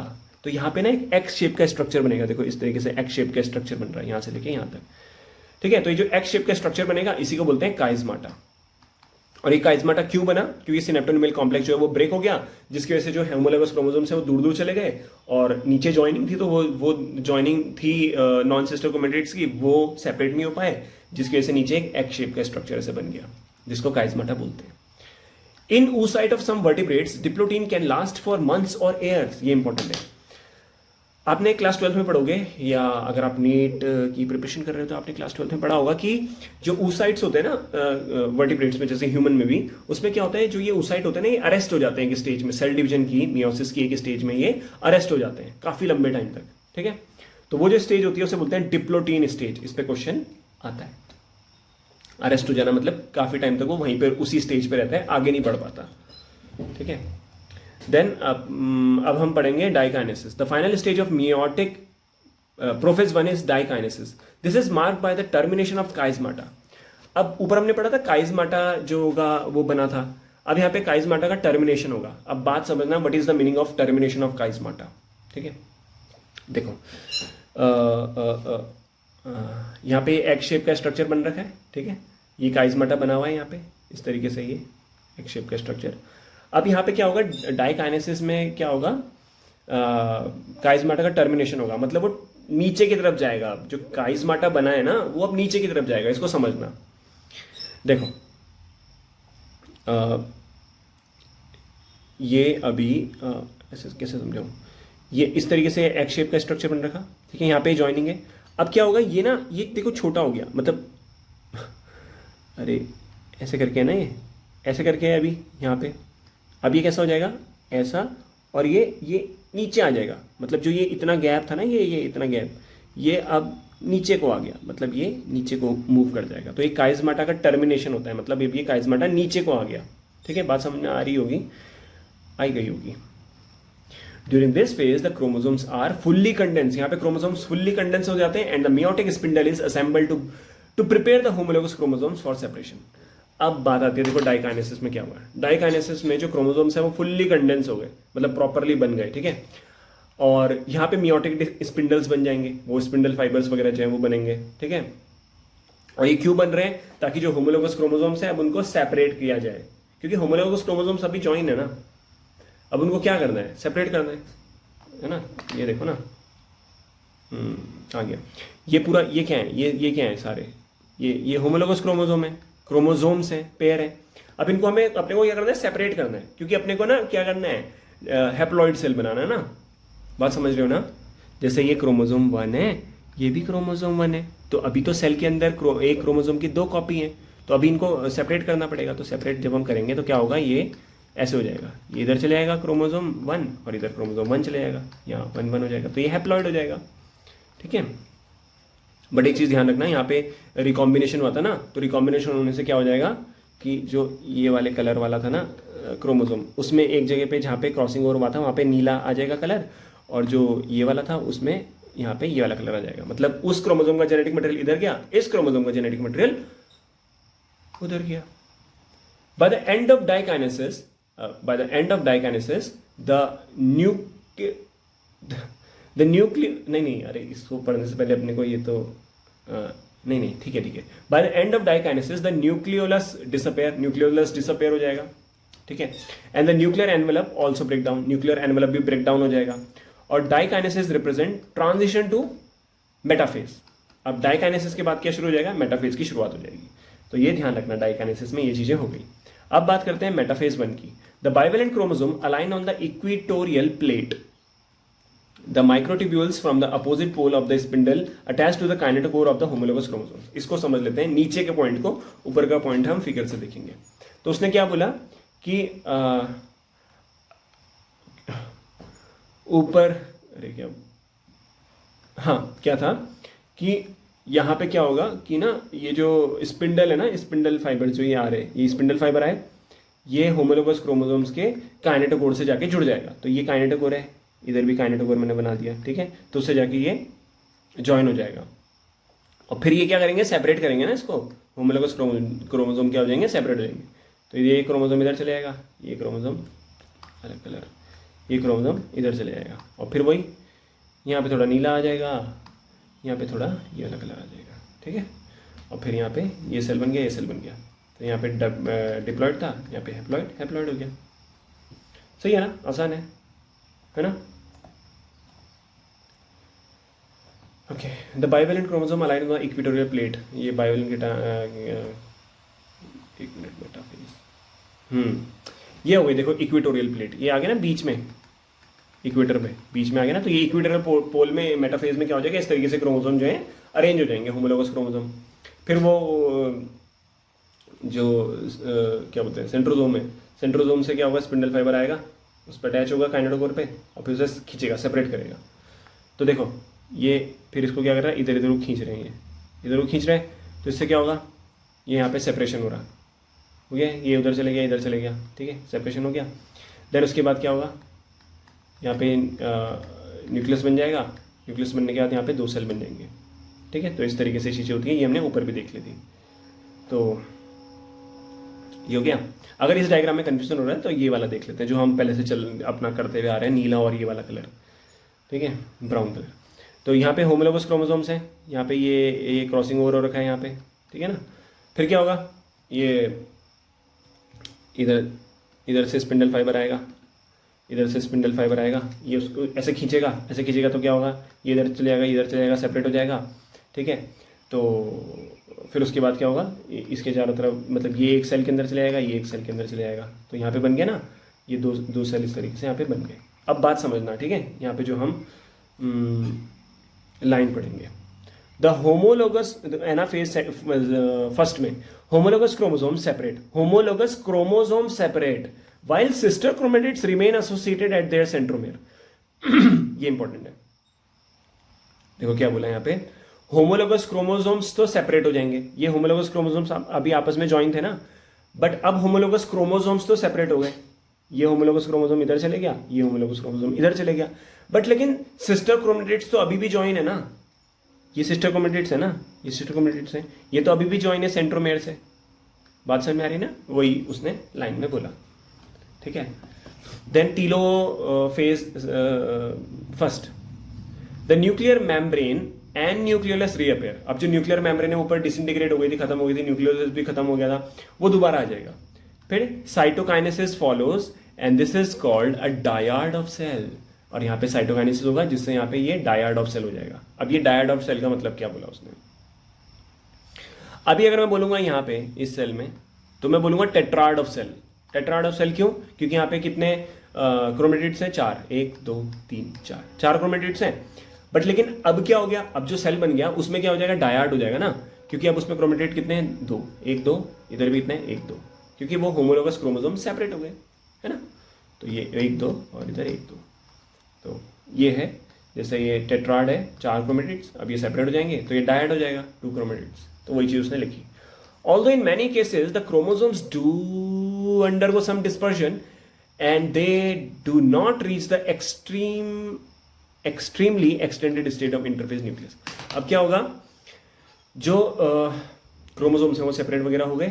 तो यहां पे ना एक एक्स शेप का स्ट्रक्चर बनेगा, देखो इस तरीके से एक्स शेप का स्ट्रक्चर बन रहा है यहां से लेके यहां तक, ठीक है। तो ये जो एक्स शेप का स्ट्रक्चर बनेगा इसी को बोलते हैं कायस्माटा। और ये कायस्माटा क्यों बना, क्योंकि सिनेप्टोनिमल कॉम्प्लेक्स जो है वो ब्रेक हो गया, जिसकी वजह से जो होमोलोगस क्रोमोसोम्स है वो दूर दूर चले गए, और नीचे ज्वाइनिंग थी तो वो ज्वाइनिंग थी नॉन सिस्टर क्रोमेटिड्स की, वो सेपरेट नहीं हो पाए, जिसकी वजह से नीचे एक एक्स शेप का स्ट्रक्चर ऐसे बन गया। जिसको काइजमाटा बोलते हैं। In oocyte of some vertebrates diplotene can last for months और ईयर्स। ये इंपॉर्टेंट है, आपने क्लास 12 में पढ़ोगे, या अगर आप नीट की प्रिपरेशन कर रहे हो तो आपने क्लास 12 में पढ़ा होगा कि जो oocytes होते हैं ना वर्टिब्रेट्स में, जैसे ह्यूमन में भी, उसमें क्या होता है, जो ये oocyte होते हैं ना, ये अरेस्ट हो जाते हैं एक स्टेज में, सेल डिवीजन की, मियोसिस की एक स्टेज में ये अरेस्ट हो जाते हैं काफी लंबे टाइम तक, ठीक है। तो वो जो स्टेज होती है उसे बोलते हैं डिप्लोटीन स्टेज। इस पे क्वेश्चन आता है। अरेस्ट हो जाना मतलब काफी टाइम तक वो वहीं पर उसी स्टेज पे रहता है, आगे नहीं बढ़ पाता, ठीक है। देन अब हम पढ़ेंगे diakinesis, the final stage of meiotic prophase 1 is diakinesis. This is marked by the termination of chiasmata. अब ऊपर हमने पढ़ा था काइजमाटा जो होगा वो बना था, अब यहाँ पे काइजमाटा का टर्मिनेशन होगा। अब बात समझना, what is the meaning of termination of chiasmata, ठीक है। देखो यहाँ पे एग शेप का स्ट्रक्चर बन रखा है, ठीक है, ये काइजमाटा बना हुआ है यहाँ पे इस तरीके से, ये एग शेप का स्ट्रक्चर। अब यहाँ पे क्या होगा, डाइकाइनेसिस में क्या होगा, काइजमाटा का टर्मिनेशन होगा, मतलब वो नीचे की तरफ जाएगा। जो काइजमाटा बना है ना वो अब नीचे की तरफ जाएगा, इसको समझना। देखो ये अभी ऐसे कैसे समझाऊं, ये इस तरीके से एग शेप का स्ट्रक्चर बन रखा, ठीक है, यहाँ पे जॉइनिंग है। अब क्या होगा, ये ना ये देखो छोटा हो गया, मतलब अरे ऐसे करके है ना, ये ऐसे करके है अभी यहाँ पे, अब ये कैसा हो जाएगा, ऐसा, और ये नीचे आ जाएगा, मतलब जो ये इतना गैप था ना, ये इतना गैप, ये अब नीचे को आ गया, मतलब ये नीचे को मूव कर जाएगा। तो ये काइजमाटा का टर्मिनेशन होता है, मतलब ये काइजमाटा नीचे को आ गया, ठीक है। बात समझ में आ रही होगी, आई गई होगी। During this phase the chromosomes are fully condense, यहाँ पे क्रोमोसोम्स फुल्ली कंडेंस हो जाते हैं, and the meiotic spindle is assembled to prepare the homologous chromosomes for separation. अब बात आती है, देखो डाइकाइनेसिस में क्या हुआ है। डाइकाइनेसिस में जो क्रोमोसोम्स है वो फुल्ली कंडेंस हो गए, मतलब प्रॉपरली बन गए, ठीक है। और यहाँ पे मियोटिक स्पिंडल्स बन जाएंगे, वो स्पिंडल फाइबर्स वगैरह जो है वो बनेंगे, ठीक है। और ये क्यों बन रहे हैं, ताकि जो होमोलोगस क्रोमोसोम्स है अब उनको सेपरेट किया जाए, क्योंकि होमोलोगस क्रोमोसोम्स अभी ज्वाइन है ना, अब उनको क्या करना है, सेपरेट करना है ना। ये देखो ना, आ गया ये पूरा, ये क्या है, ये क्या है सारे, ये होमोलोगस क्रोमोसोम है, क्रोमोसोम्स है, पेयर है। अब इनको हमें अपने को क्या करना है, सेपरेट करना है, क्योंकि अपने को ना क्या करना है, हैप्लॉइड सेल बनाना है ना। बात समझ रहे हो ना, जैसे ये क्रोमोसोम 1 है, ये भी क्रोमोसोम 1 है, तो अभी तो सेल के अंदर एक क्रोमोसोम की 2 कॉपी है, तो अभी इनको सेपरेट करना पड़ेगा। तो सेपरेट जब हम करेंगे तो क्या होगा, ये ऐसे हो जाएगा, ये इधर चले जाएगा क्रोमोसोम 1 और इधर क्रोमोसोम 1 चले जाएगा, यहाँ 1 हो जाएगा, तो ये हैप्लॉइड हो जाएगा, ठीक है। बट एक चीज़ ध्यान रखना, यहाँ पे रिकॉम्बिनेशन हुआ था ना, तो रिकॉम्बिनेशन होने से क्या हो जाएगा कि जो ये वाले कलर वाला था ना क्रोमोसोम, उसमें एक जगह पे जहाँ पे क्रॉसिंग ओवर हुआ था वहाँ पे नीला आ जाएगा कलर, और जो ये वाला था उसमें यहाँ पे ये वाला कलर आ जाएगा। मतलब उस क्रोमोसोम का जेनेटिक मटेरियल इधर गया, इस क्रोमोसोम का जेनेटिक मटेरियल उधर गया। Bye the end of diakinesis the nucleo नहीं, अरे इसको पढ़ने से पहले अपने को ये तो नहीं, ठीक है। By the end of diakinesis the nucleolus disappear हो जाएगा, ठीक है। And the nuclear envelope also break down, nuclear envelope भी ब्रेक डाउन हो जाएगा। और diakinesis represent transition to metaphase. अब डाइकाइनेसिस के बाद क्या शुरू हो जाएगा, मेटाफेज की शुरुआत हो जाएगी। तो ये ध्यान रखना, डाइकाइनेसिस में ये चीजें हो गई। अब बात करते हैं मेटाफेज 1 की। The bivalent chromosome align on the equatorial plate, the microtubules from the opposite pole of the spindle attached to the kinetochore of the homologous chromosomes। इसको समझ लेते हैं, नीचे के पॉइंट को, ऊपर का पॉइंट हम फिगर से देखेंगे। तो उसने क्या बोला कि ऊपर, अरे क्या, हाँ क्या था कि यहाँ पे क्या होगा कि ना ये जो स्पिंडल है ना, स्पिंडल फाइबर जो ये आ रहे, ये स्पिंडल फाइबर आए, ये होमोलोगस क्रोमोसोम्स के काइनेटोकोर से जाके जुड़ जाएगा। तो ये काइनेटोकोर है, इधर भी काइनेटोकोर मैंने बना दिया, ठीक है। तो उससे जाके ये ज्वाइन हो जाएगा, और फिर ये क्या करेंगे, सेपरेट करेंगे ना इसको, होमोलोगस क्रोमोसोम क्या हो जाएंगे, सेपरेट हो जाएंगे। तो ये क्रोमोसोम इधर चले जाएगा, ये क्रोमोसोम अलग कलर, ये क्रोमोसोम इधर चले जाएगा, और फिर वही यहाँ पे थोड़ा नीला आ जाएगा, यहाँ पे थोड़ा ये अलग कलर आ जाएगा, ठीक है। और फिर यहाँ पे ये सेल बन गया, ये सेल बन गया। तो यहाँ पे डिप्लॉइड था, यहाँ पे हैप्लॉइड हो गया। सही है ना, आसान है ना। Okay, the bivalent chromosome align on the equatorial plate, ये बाइवेलेंट एक मिनट, मेटाफेज, ये हो गई देखो इक्वेटोरियल प्लेट, ये आ गया ना बीच में, इक्वेटर पे बीच में आ गया ना, तो ये इक्वेटोरियल पोल में मेटाफेज में क्या हो जाएगा, इस तरीके से क्रोमोसोम जो है अरेंज हो जाएंगे, होमोलोगस क्रोमोसोम। फिर वो जो क्या बोलते हैं सेंट्रोजोम है, सेंट्रोजोम से क्या होगा, स्पिंडल फाइबर आएगा, उस पर अटैच होगा काइनेटोकोर पे, और फिर उसे खींचेगा, सेपरेट करेगा। तो देखो ये फिर इसको क्या कर रहा है, इधर इधर को खींच रहे हैं, इधर को खींच रहे हैं, तो इससे क्या होगा, ये यहाँ पे सेपरेशन हो रहा हो गया, ये उधर चले गया, इधर चले गया, ठीक है, सेपरेशन हो गया। देन उसके बाद क्या होगा, यहाँ पे न्यूक्लियस बन जाएगा, न्यूक्लियस बनने के बाद यहाँ पे 2 सेल बन जाएंगे, ठीक है। तो इस तरीके से चीज़ें होती हैं, ये हमने ऊपर भी देख ली थी। तो ये हो गया। अगर इस डायग्राम में कन्फ्यूजन हो रहा है तो ये वाला देख लेते हैं, जो हम पहले से चल अपना करते हुए आ रहे हैं, नीला और ये वाला कलर, ठीक है, ब्राउन कलर। तो यहाँ पे होमोलोगस क्रोमोसोम्स हैं, यहाँ पे ये क्रॉसिंग ओवर हो रखा है यहाँ पे, ठीक है ना। फिर क्या होगा, ये इधर से स्पिंडल फाइबर आएगा, इधर से स्पिंडल फाइबर आएगा, ये उसको ऐसे खींचेगा, ऐसे खींचेगा तो क्या होगा, ये इधर चले जाएगा, इधर चले जाएगा, सेपरेट हो जाएगा, ठीक है। तो फिर उसके बाद क्या होगा, इसके चारों तरफ, मतलब ये एक सेल के अंदर चले जाएगा, ये एक सेल के अंदर चले जाएगा, तो यहाँ पे बन गया ना, ये दो सेल इस तरीके से यहाँ पे बन गए। अब बात समझना, ठीक है, यहाँ पे जो हम लाइन पढ़ेंगे, द होमोलोगस एनाफेज फर्स्ट में homologous chromosome separate, homologous chromosome separate while sister chromatids remain associated at their centromere। ये इंपॉर्टेंट है, देखो क्या बोला यहाँ पे, होमोलोगस क्रोमोसोम्स तो सेपरेट हो जाएंगे, ये होमोलोगस क्रोमोसोम्स अभी आपस में ज्वाइन थे ना, बट अब होमोलोगस क्रोमोसोम्स तो सेपरेट हो गए, ये होमोलोगस क्रोमोसोम इधर चले गया, ये होमोलोगस क्रोमोसोम इधर चले गया, बट लेकिन सिस्टर क्रोमेटिड्स तो अभी भी ज्वाइन है ना, ये सिस्टर क्रोमेटिड्स है ना, ये सिस्टर क्रोमेटिड्स है, ये तो अभी भी ज्वाइन है सेंट्रोमेयर से। बात समझ में आ रही ना, वही उसने लाइन में बोला, ठीक है। Then telophase first, the nuclear membrane and nucleolus reappear. अब जो न्यूक्लियर मेम्ब्रेन है ऊपर डिसइंटीग्रेट हो गई थी, खत्म हो गई थी, न्यूक्लियोलस भी खत्म हो गया था, वो दोबारा आ जाएगा। फिर cytokinesis follows and this is called a dyad of cell, और यहाँ पे साइटोकाइनेसिस होगा जिससे यहाँ पे ये डायड ऑफ सेल हो जाएगा। अब ये डायड ऑफ सेल का मतलब क्या बोला उसने, अभी अगर मैं बोलूंगा यहाँ पे इस सेल में, तो मैं बोलूंगा tetrad of cell. Tetrad of cell क्यों, क्योंकि यहाँ पे कितने क्रोमेटिड्स हैं, 4, 1 2 3 4 क्रोमेटिड्स हैं। बट लेकिन अब क्या हो गया, अब जो सेल बन गया उसमें क्या हो जाएगा, डायड हो जाएगा ना, क्योंकि अब उसमें क्रोमेटिड कितने हैं, 2, 1 2, इधर भी इतने 1 2, क्योंकि वो होमोलोगस क्रोमोसोम सेपरेट हो गए, है ना। तो ये 1 2 और इधर 1 2, तो ये है, जैसे ये टेट्राड है, 4 क्रोमेटिड्स, अब ये सेपरेट हो जाएंगे तो ये डायड हो जाएगा, 2 क्रोमेटिड्स। तो वही चीज उसने लिखी। Although in many cases the chromosomes do undergo some dispersion and they do not reach the extremely extended state of interphase nucleus। अब क्या होगा, जो क्रोमोसोम्स हैं वो सेपरेट वगैरह हो गए,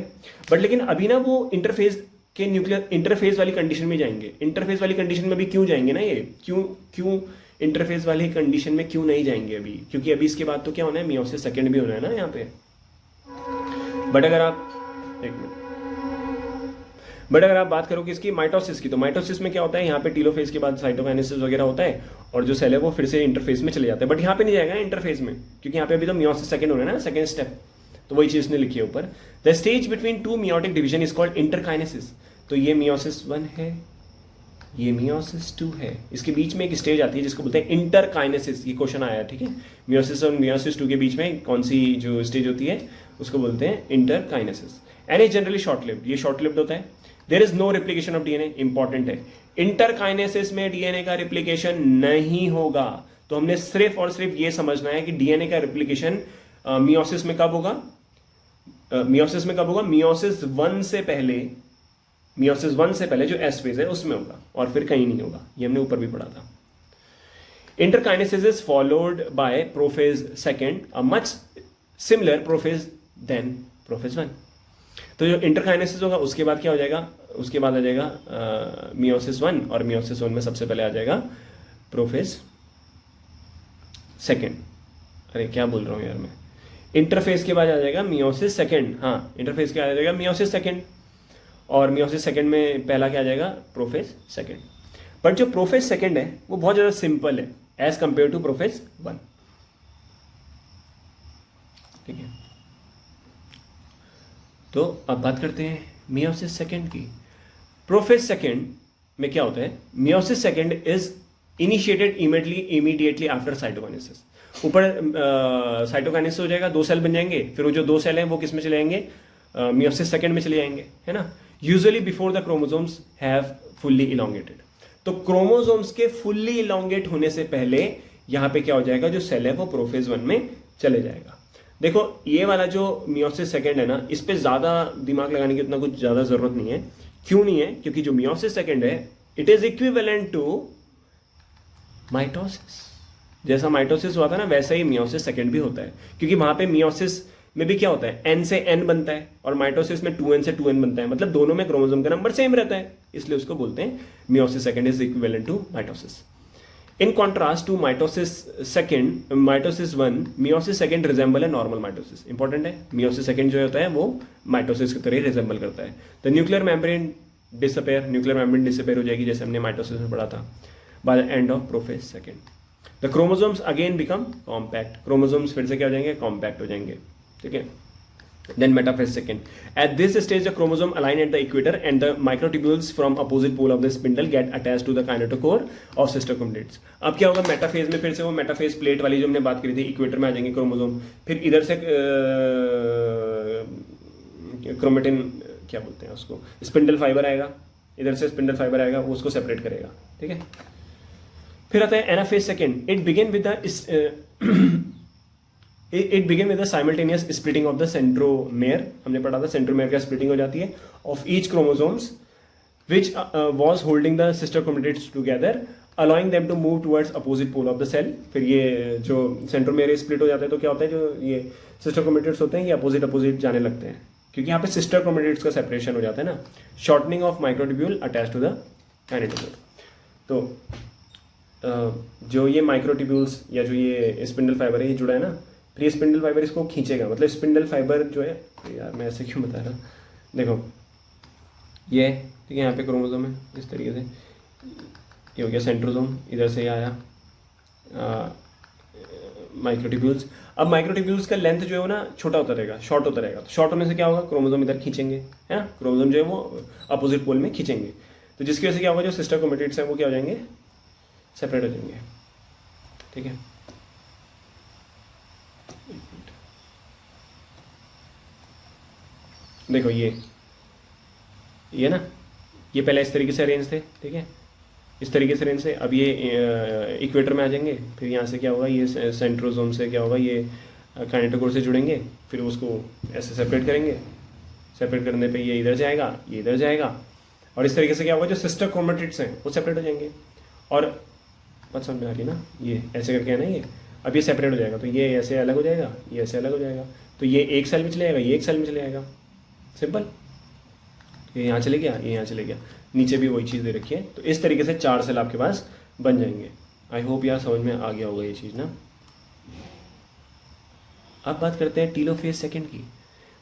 बट लेकिन अभी ना वो इंटरफेज के न्यूक्लियर इंटरफेज वाली कंडीशन में जाएंगे। इंटरफेज वाली कंडीशन में भी क्यों जाएंगे ना, ये क्यों इंटरफेज वाली कंडीशन में क्यों नहीं जाएंगे अभी, क्योंकि अभी इसके बाद तो क्या होना है, मियोसिस सेकेंड भी होना है ना यहाँ पे। बट अगर आप बात करो कि इसकी माइटोसिस की, तो माइटोसिस में क्या होता है, यहाँ पे टीलोफेज के बाद साइटोकाइनेसिस वगैरह होता है, और जो सेल है वो फिर से इंटरफेज में चले जाता है, बट यहाँ पे नहीं जाएगा इंटरफेज में, क्योंकि यहाँ पे अभी तो मियोसिस सेकंड हो रहा है ना, सेकंड स्टेप। तो वही चीज ने लिखी है ऊपर, the stage between 2 meiotic division is called interkinesis. तो ये मियोसिस 1 है, ये मियोसिस 2 है, इसके बीच में एक स्टेज आती है जिसको बोलते हैं इंटरकाइनेसिस। ये क्वेश्चन आया, ठीक है, मियोसिस और मियोसिस 2 के बीच में कौन सी जो स्टेज होती है उसको बोलते हैं interkinesis. And is generally short lived, ये शॉर्ट लिव्ड होता है। There is no replication of DNA, important है, इंटरकाइनेसिस में डीएनए का रिप्लिकेशन नहीं होगा। तो हमने सिर्फ और सिर्फ ये समझना है कि डीएनए का रिप्लिकेशन मियोसिस में कब होगा, मियोसिस 1 से पहले जो एस फेज है उसमें होगा, और फिर कहीं नहीं होगा, ये हमने ऊपर भी पढ़ा था। Interkinesis is followed by prophase second, a much similar prophase then prophase 1। तो जो इंटरकाइनेसिस होगा उसके बाद क्या हो जाएगा, उसके बाद आ जाएगा मियोसिस 1, और मियोसिस 1 में सबसे पहले आ जाएगा प्रोफेज सेकेंड। अरे क्या बोल रहा हूँ यार मैं, इंटरफेज के बाद आ जाएगा मियोसिस सेकेंड, हाँ इंटरफेज के बाद आ जाएगा मियोसिस सेकेंड, और मियोसिस सेकेंड में पहला क्या आ जाएगा, प्रोफेज सेकेंड। बट जो प्रोफेज सेकेंड है वो बहुत ज़्यादा सिंपल है एज कंपेयर टू प्रोफेज 1, ठीक है। तो अब बात करते हैं मियोसिस सेकेंड की। प्रोफेज सेकेंड में क्या होता है, meiosis second is initiated immediately after cytokinesis. ऊपर साइटोकाइनेसिस हो जाएगा, 2 सेल बन जाएंगे, फिर वो जो 2 सेल हैं वो किस में चले जाएंगे, मियोसिस सेकेंड में चले जाएंगे, है ना। Usually before the chromosomes have fully elongated. तो क्रोमोसोम्स के फुल्ली इलोंगेट होने से पहले यहाँ पे क्या हो जाएगा, जो सेल है वो प्रोफेज 1 में चले जाएगा। देखो ये वाला जो मियोसिस सेकेंड है ना, इस पे ज्यादा दिमाग लगाने की उतना कुछ ज्यादा जरूरत नहीं है। क्यों नहीं है, क्योंकि जो मियोसिस सेकेंड है it is equivalent to mitosis. जैसा माइटोसिस हुआ था ना, वैसा ही मियोसिस सेकेंड भी होता है, क्योंकि वहां पे मियोसिस में भी क्या होता है, n से n बनता है, और माइटोसिस में 2n से 2n बनता है, मतलब दोनों में क्रोमोसोम का नंबर सेम रहता है, इसलिए उसको बोलते हैं meiosis second is equivalent to mitosis. In contrast to mitosis 1, meiosis second resemble a normal mitosis। Important है, meiosis second जो होता है वो माइटोसिस की तरह रिजेंबल करता है। द न्यूक्लियर मेम्ब्रेन डिसअपेयर हो जाएगी, जैसे हमने माइटोसिस में पढ़ा था, bye the end of prophase second. The chromosomes again become compact. Chromosomes फिर से क्या हो जाएंगे, कॉम्पैक्ट हो जाएंगे, ठीक है। Then metaphase second. At this stage, the chromosome align at the equator, and the microtubules from opposite pole of the spindle get attached to the kinetochore of sister chromatins। अब क्या होगा, मेटाफेज में फिर से वो मेटाफेज प्लेट वाली जो हमने बात करी थी, इक्वेटर में आ जाएंगे क्रोमोसोम, फिर इधर से क्रोमेटिन क्या बोलते हैं उसको, स्पिंडल फाइबर आएगा, इधर से स्पिंडल फाइबर आएगा, वो उसको सेपरेट करेगा, ठीक है। फिर आता है anaphase second. It begin with the simultaneous splitting of the centromere. हमने पढ़ा था सेंट्रोमेयर का स्प्लिटिंग हो जाती है of each chromosomes which was holding the sister chromatids together, allowing them to move towards opposite pole of the cell. फिर ये जो सेंट्रोमेयर स्प्लिट हो जाता है तो क्या होता है, जो ये सिस्टर क्रोमेटिड्स होते हैं ये अपोजिट जाने लगते हैं, क्योंकि यहाँ पे सिस्टर क्रोमेटिड्स का सेपरेशन हो जाता है ना। Shortening of microtubule attach to the kinetochore. तो जो ये माइक्रोट्यूब्यूल्स या जो ये स्पिंडल फाइबर है ये जुड़ा है ना, फिर ये स्पिंडल फाइबर इसको खींचेगा, मतलब स्पिंडल फाइबर जो है, यार मैं ऐसे क्यों बता रहा, देखो ये ठीक है, यहाँ पे क्रोमोसोम है इस तरीके से, ये हो गया सेंट्रोसोम, इधर से ये आया माइक्रोट्यूब्यूल्स। अब माइक्रोट्यूब्यूल्स का लेंथ जो है वो ना छोटा होता रहेगा, शॉर्ट होता रहेगा, तो शॉर्ट होने से क्या होगा, क्रोमोसोम इधर खींचेंगे, है ना, क्रोमोसोम जो है वो अपोजिट पोल में खींचेंगे, तो जिसकी वजह से क्या होगा, जो सिस्टर क्रोमेटिड्स हैं वो क्या हो जाएंगे, सेपरेट हो जाएंगे, ठीक है। देखो ये ना, ये पहले इस तरीके से अरेंज थे, ठीक है, इस तरीके से अरेंज थे। अब ये इक्वेटर में आ जाएंगे, फिर यहाँ से क्या होगा, ये सेंट्रोसोम से क्या होगा, ये काइनेटोकोर से जुड़ेंगे, फिर उसको ऐसे सेपरेट करेंगे, सेपरेट करने पे ये इधर जाएगा, ये इधर जाएगा, और इस तरीके से क्या होगा, जो सिस्टर क्रोमेटिड्स हैं वो सेपरेट हो जाएंगे। और बात समझ में आ रही है ना, ये ऐसे करके है ना, ये अब ये सेपरेट हो जाएगा, तो ये ऐसे अलग हो जाएगा, ये ऐसे अलग हो जाएगा, तो ये एक सेल में चले जाएगा, ये एक सेल में चले जाएगा, सिंपल। ये यहाँ चले गया, ये यहाँ चले गया, नीचे भी वही चीज़ दे रखी है, तो इस तरीके से 4 सेल आपके पास बन जाएंगे। आई होप यार समझ में आ गया होगा ये चीज़ ना। अब बात करते हैं टीलोफेज सेकेंड की।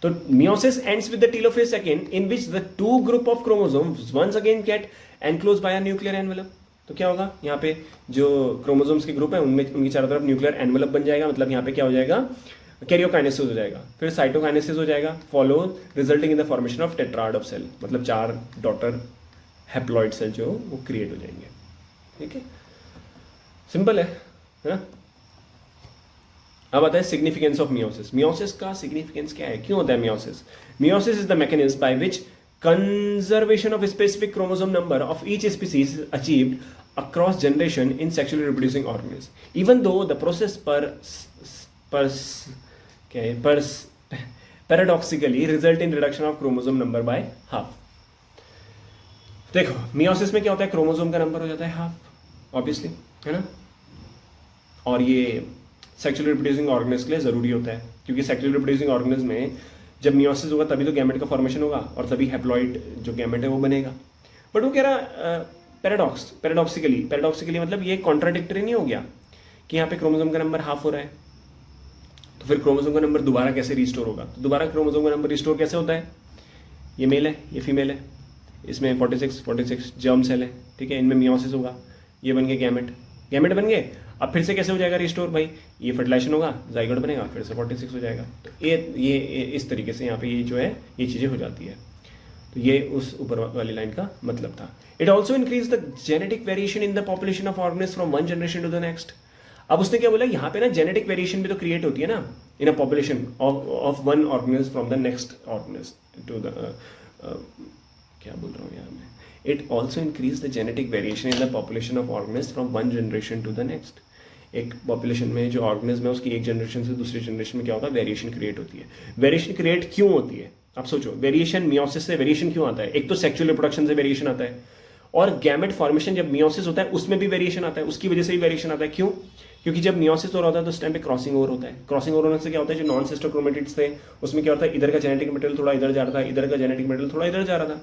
तो meiosis ends with the telophase second in which the 2 group of chromosomes once again get enclosed by a nuclear envelope. तो क्या होगा, यहाँ पे जो क्रोमोसोम्स के ग्रुप है उनमें उनकी चारों तरफ न्यूक्लियर एनवेलप बन जाएगा, मतलब यहाँ पे क्या हो जाएगा, कैरियोकाइनेसिस हो जाएगा, फिर साइटोकाइनेसिस हो जाएगा, follow resulting in the formation of tetrad of cell, मतलब 4 डॉटर हैप्लॉइड सेल जो वो क्रिएट हो जाएंगे, ठीक है, सिंपल है ना। अब आता है सिग्निफिकेंस ऑफ मियोसिस। मियोसिस का सिग्निफिकेंस क्या है, क्यों होता है meiosis? Meiosis is the mechanism by which conservation of specific chromosome number of each species is achieved across generation in sexually reproducing organisms, even though the process paradoxically result in reduction of chromosome number by half। देखो मियोसिस में क्या होता है, क्रोमोसोम का नंबर हो जाता है हाफ, ऑब्वियसली, है ना। और ये सेक्सुअली रिप्रोड्यूसिंग ऑर्गेनिज्म के लिए जरूरी होता है, क्योंकि सेक्सुअली रिप्रोड्यूसिंग ऑर्गेनिज्म में जब मियोसिस होगा तभी तो गैमेट का फॉर्मेशन होगा और तभी हैप्लॉइड जो गैमेट है वो बनेगा। बट वो कह रहा पैराडॉक्सिकली मतलब ये कॉन्ट्राडिक्टरी नहीं हो गया कि यहाँ पे क्रोमोसोम का नंबर हाफ हो रहा है, तो फिर क्रोमोसोम का नंबर दोबारा कैसे रिस्टोर होगा? तो दोबारा क्रोमोसोम का नंबर रिस्टोर कैसे होता है, ये मेल है ये फीमेल है, इसमें 46 जर्म सेल है, ठीक है, इनमें मियोसिस होगा, ये बन गए गैमेट बन गए। अब फिर से कैसे हो जाएगा रिस्टोर भाई, ये फर्टिलाइजेशन होगा, जाइगोट बनेगा, फिर से 46 हो जाएगा। तो ये इस तरीके से यहाँ पे ये जो है ये चीज़ें हो जाती है। तो ये उस ऊपर वाली लाइन का मतलब था। It also increase the genetic variation in the population of organism from one generation to the next. अब उसने क्या बोला, यहाँ पे ना जेनेटिक वेरिएशन भी तो क्रिएट होती है ना in a population of one organism from the next organism to the क्या बोल रहा हूँ यार मैं, it also increase the genetic variation in the population of organism from one generation to the next. एक पॉपुलेशन में जो ऑर्गेनिज्म है उसकी एक जनरेशन से दूसरी जनरेशन में क्या होता है, वेरिएशन क्रिएट होती है। वेरिएशन क्रिएट क्यों होती है, आप सोचो, वेरिएशन मियोसिस से वेरिएशन क्यों आता है, एक तो सेक्सुअल रिप्रोडक्शन से वेरिएशन आता है, और गैमेट फॉर्मेशन जब मियोसिस होता है उसमें भी वेरिएशन आता है, उसकी वजह से भी वेरिएशन आता है। क्यों, क्योंकि जब मियोसिस हो रहा होता है तो उस टाइम पे क्रॉसिंग ओवर होता है। क्रॉसिंग ओवर होने से क्या होता है, जो नॉन सिस्टर क्रोमेटिड्स थे उसमें क्या होता है, इधर का जेनेटिक मटेरियल थोड़ा इधर जा रहा था, इधर का जेनेटिक मटेरियल थोड़ा इधर जा रहा था,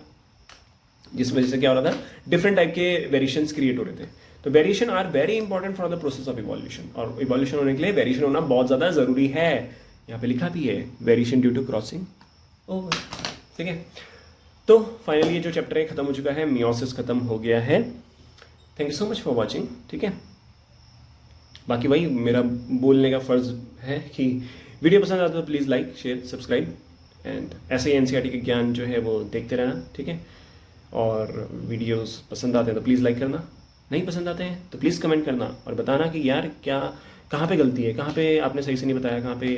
जिस वजह से क्या हो रहा था, डिफरेंट टाइप के वेरिएशंस क्रिएट हो रहे थे। तो variation are very important for the process of evolution, और इवोल्यूशन होने के लिए वेरिएशन होना बहुत ज़्यादा ज़रूरी है। यहाँ पे लिखा भी है variation due to crossing over, ठीक है। तो फाइनली ये जो चैप्टर है खत्म हो चुका है, मियोसिस खत्म हो गया है। Thank you so much for watching, ठीक है। बाकी भाई मेरा बोलने का फ़र्ज़ है कि वीडियो पसंद आता है तो please like share subscribe, and ऐसे ही एनसीईआरटी के ज्ञान जो है वो देखते रहना, ठीक है। और वीडियोस पसंद आते हैं तो प्लीज़ लाइक करना, नहीं पसंद आते हैं तो प्लीज़ कमेंट करना और बताना कि यार क्या कहाँ पे गलती है, कहाँ पे आपने सही से नहीं बताया, कहाँ पे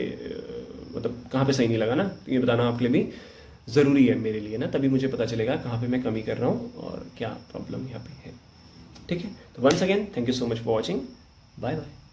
मतलब कहाँ पे सही नहीं लगा ना, तो ये बताना आपके लिए भी ज़रूरी है मेरे लिए ना, तभी मुझे पता चलेगा कहाँ पे मैं कमी कर रहा हूँ और क्या प्रॉब्लम यहाँ पे है, ठीक है। तो once again thank you so much for watching, bye bye.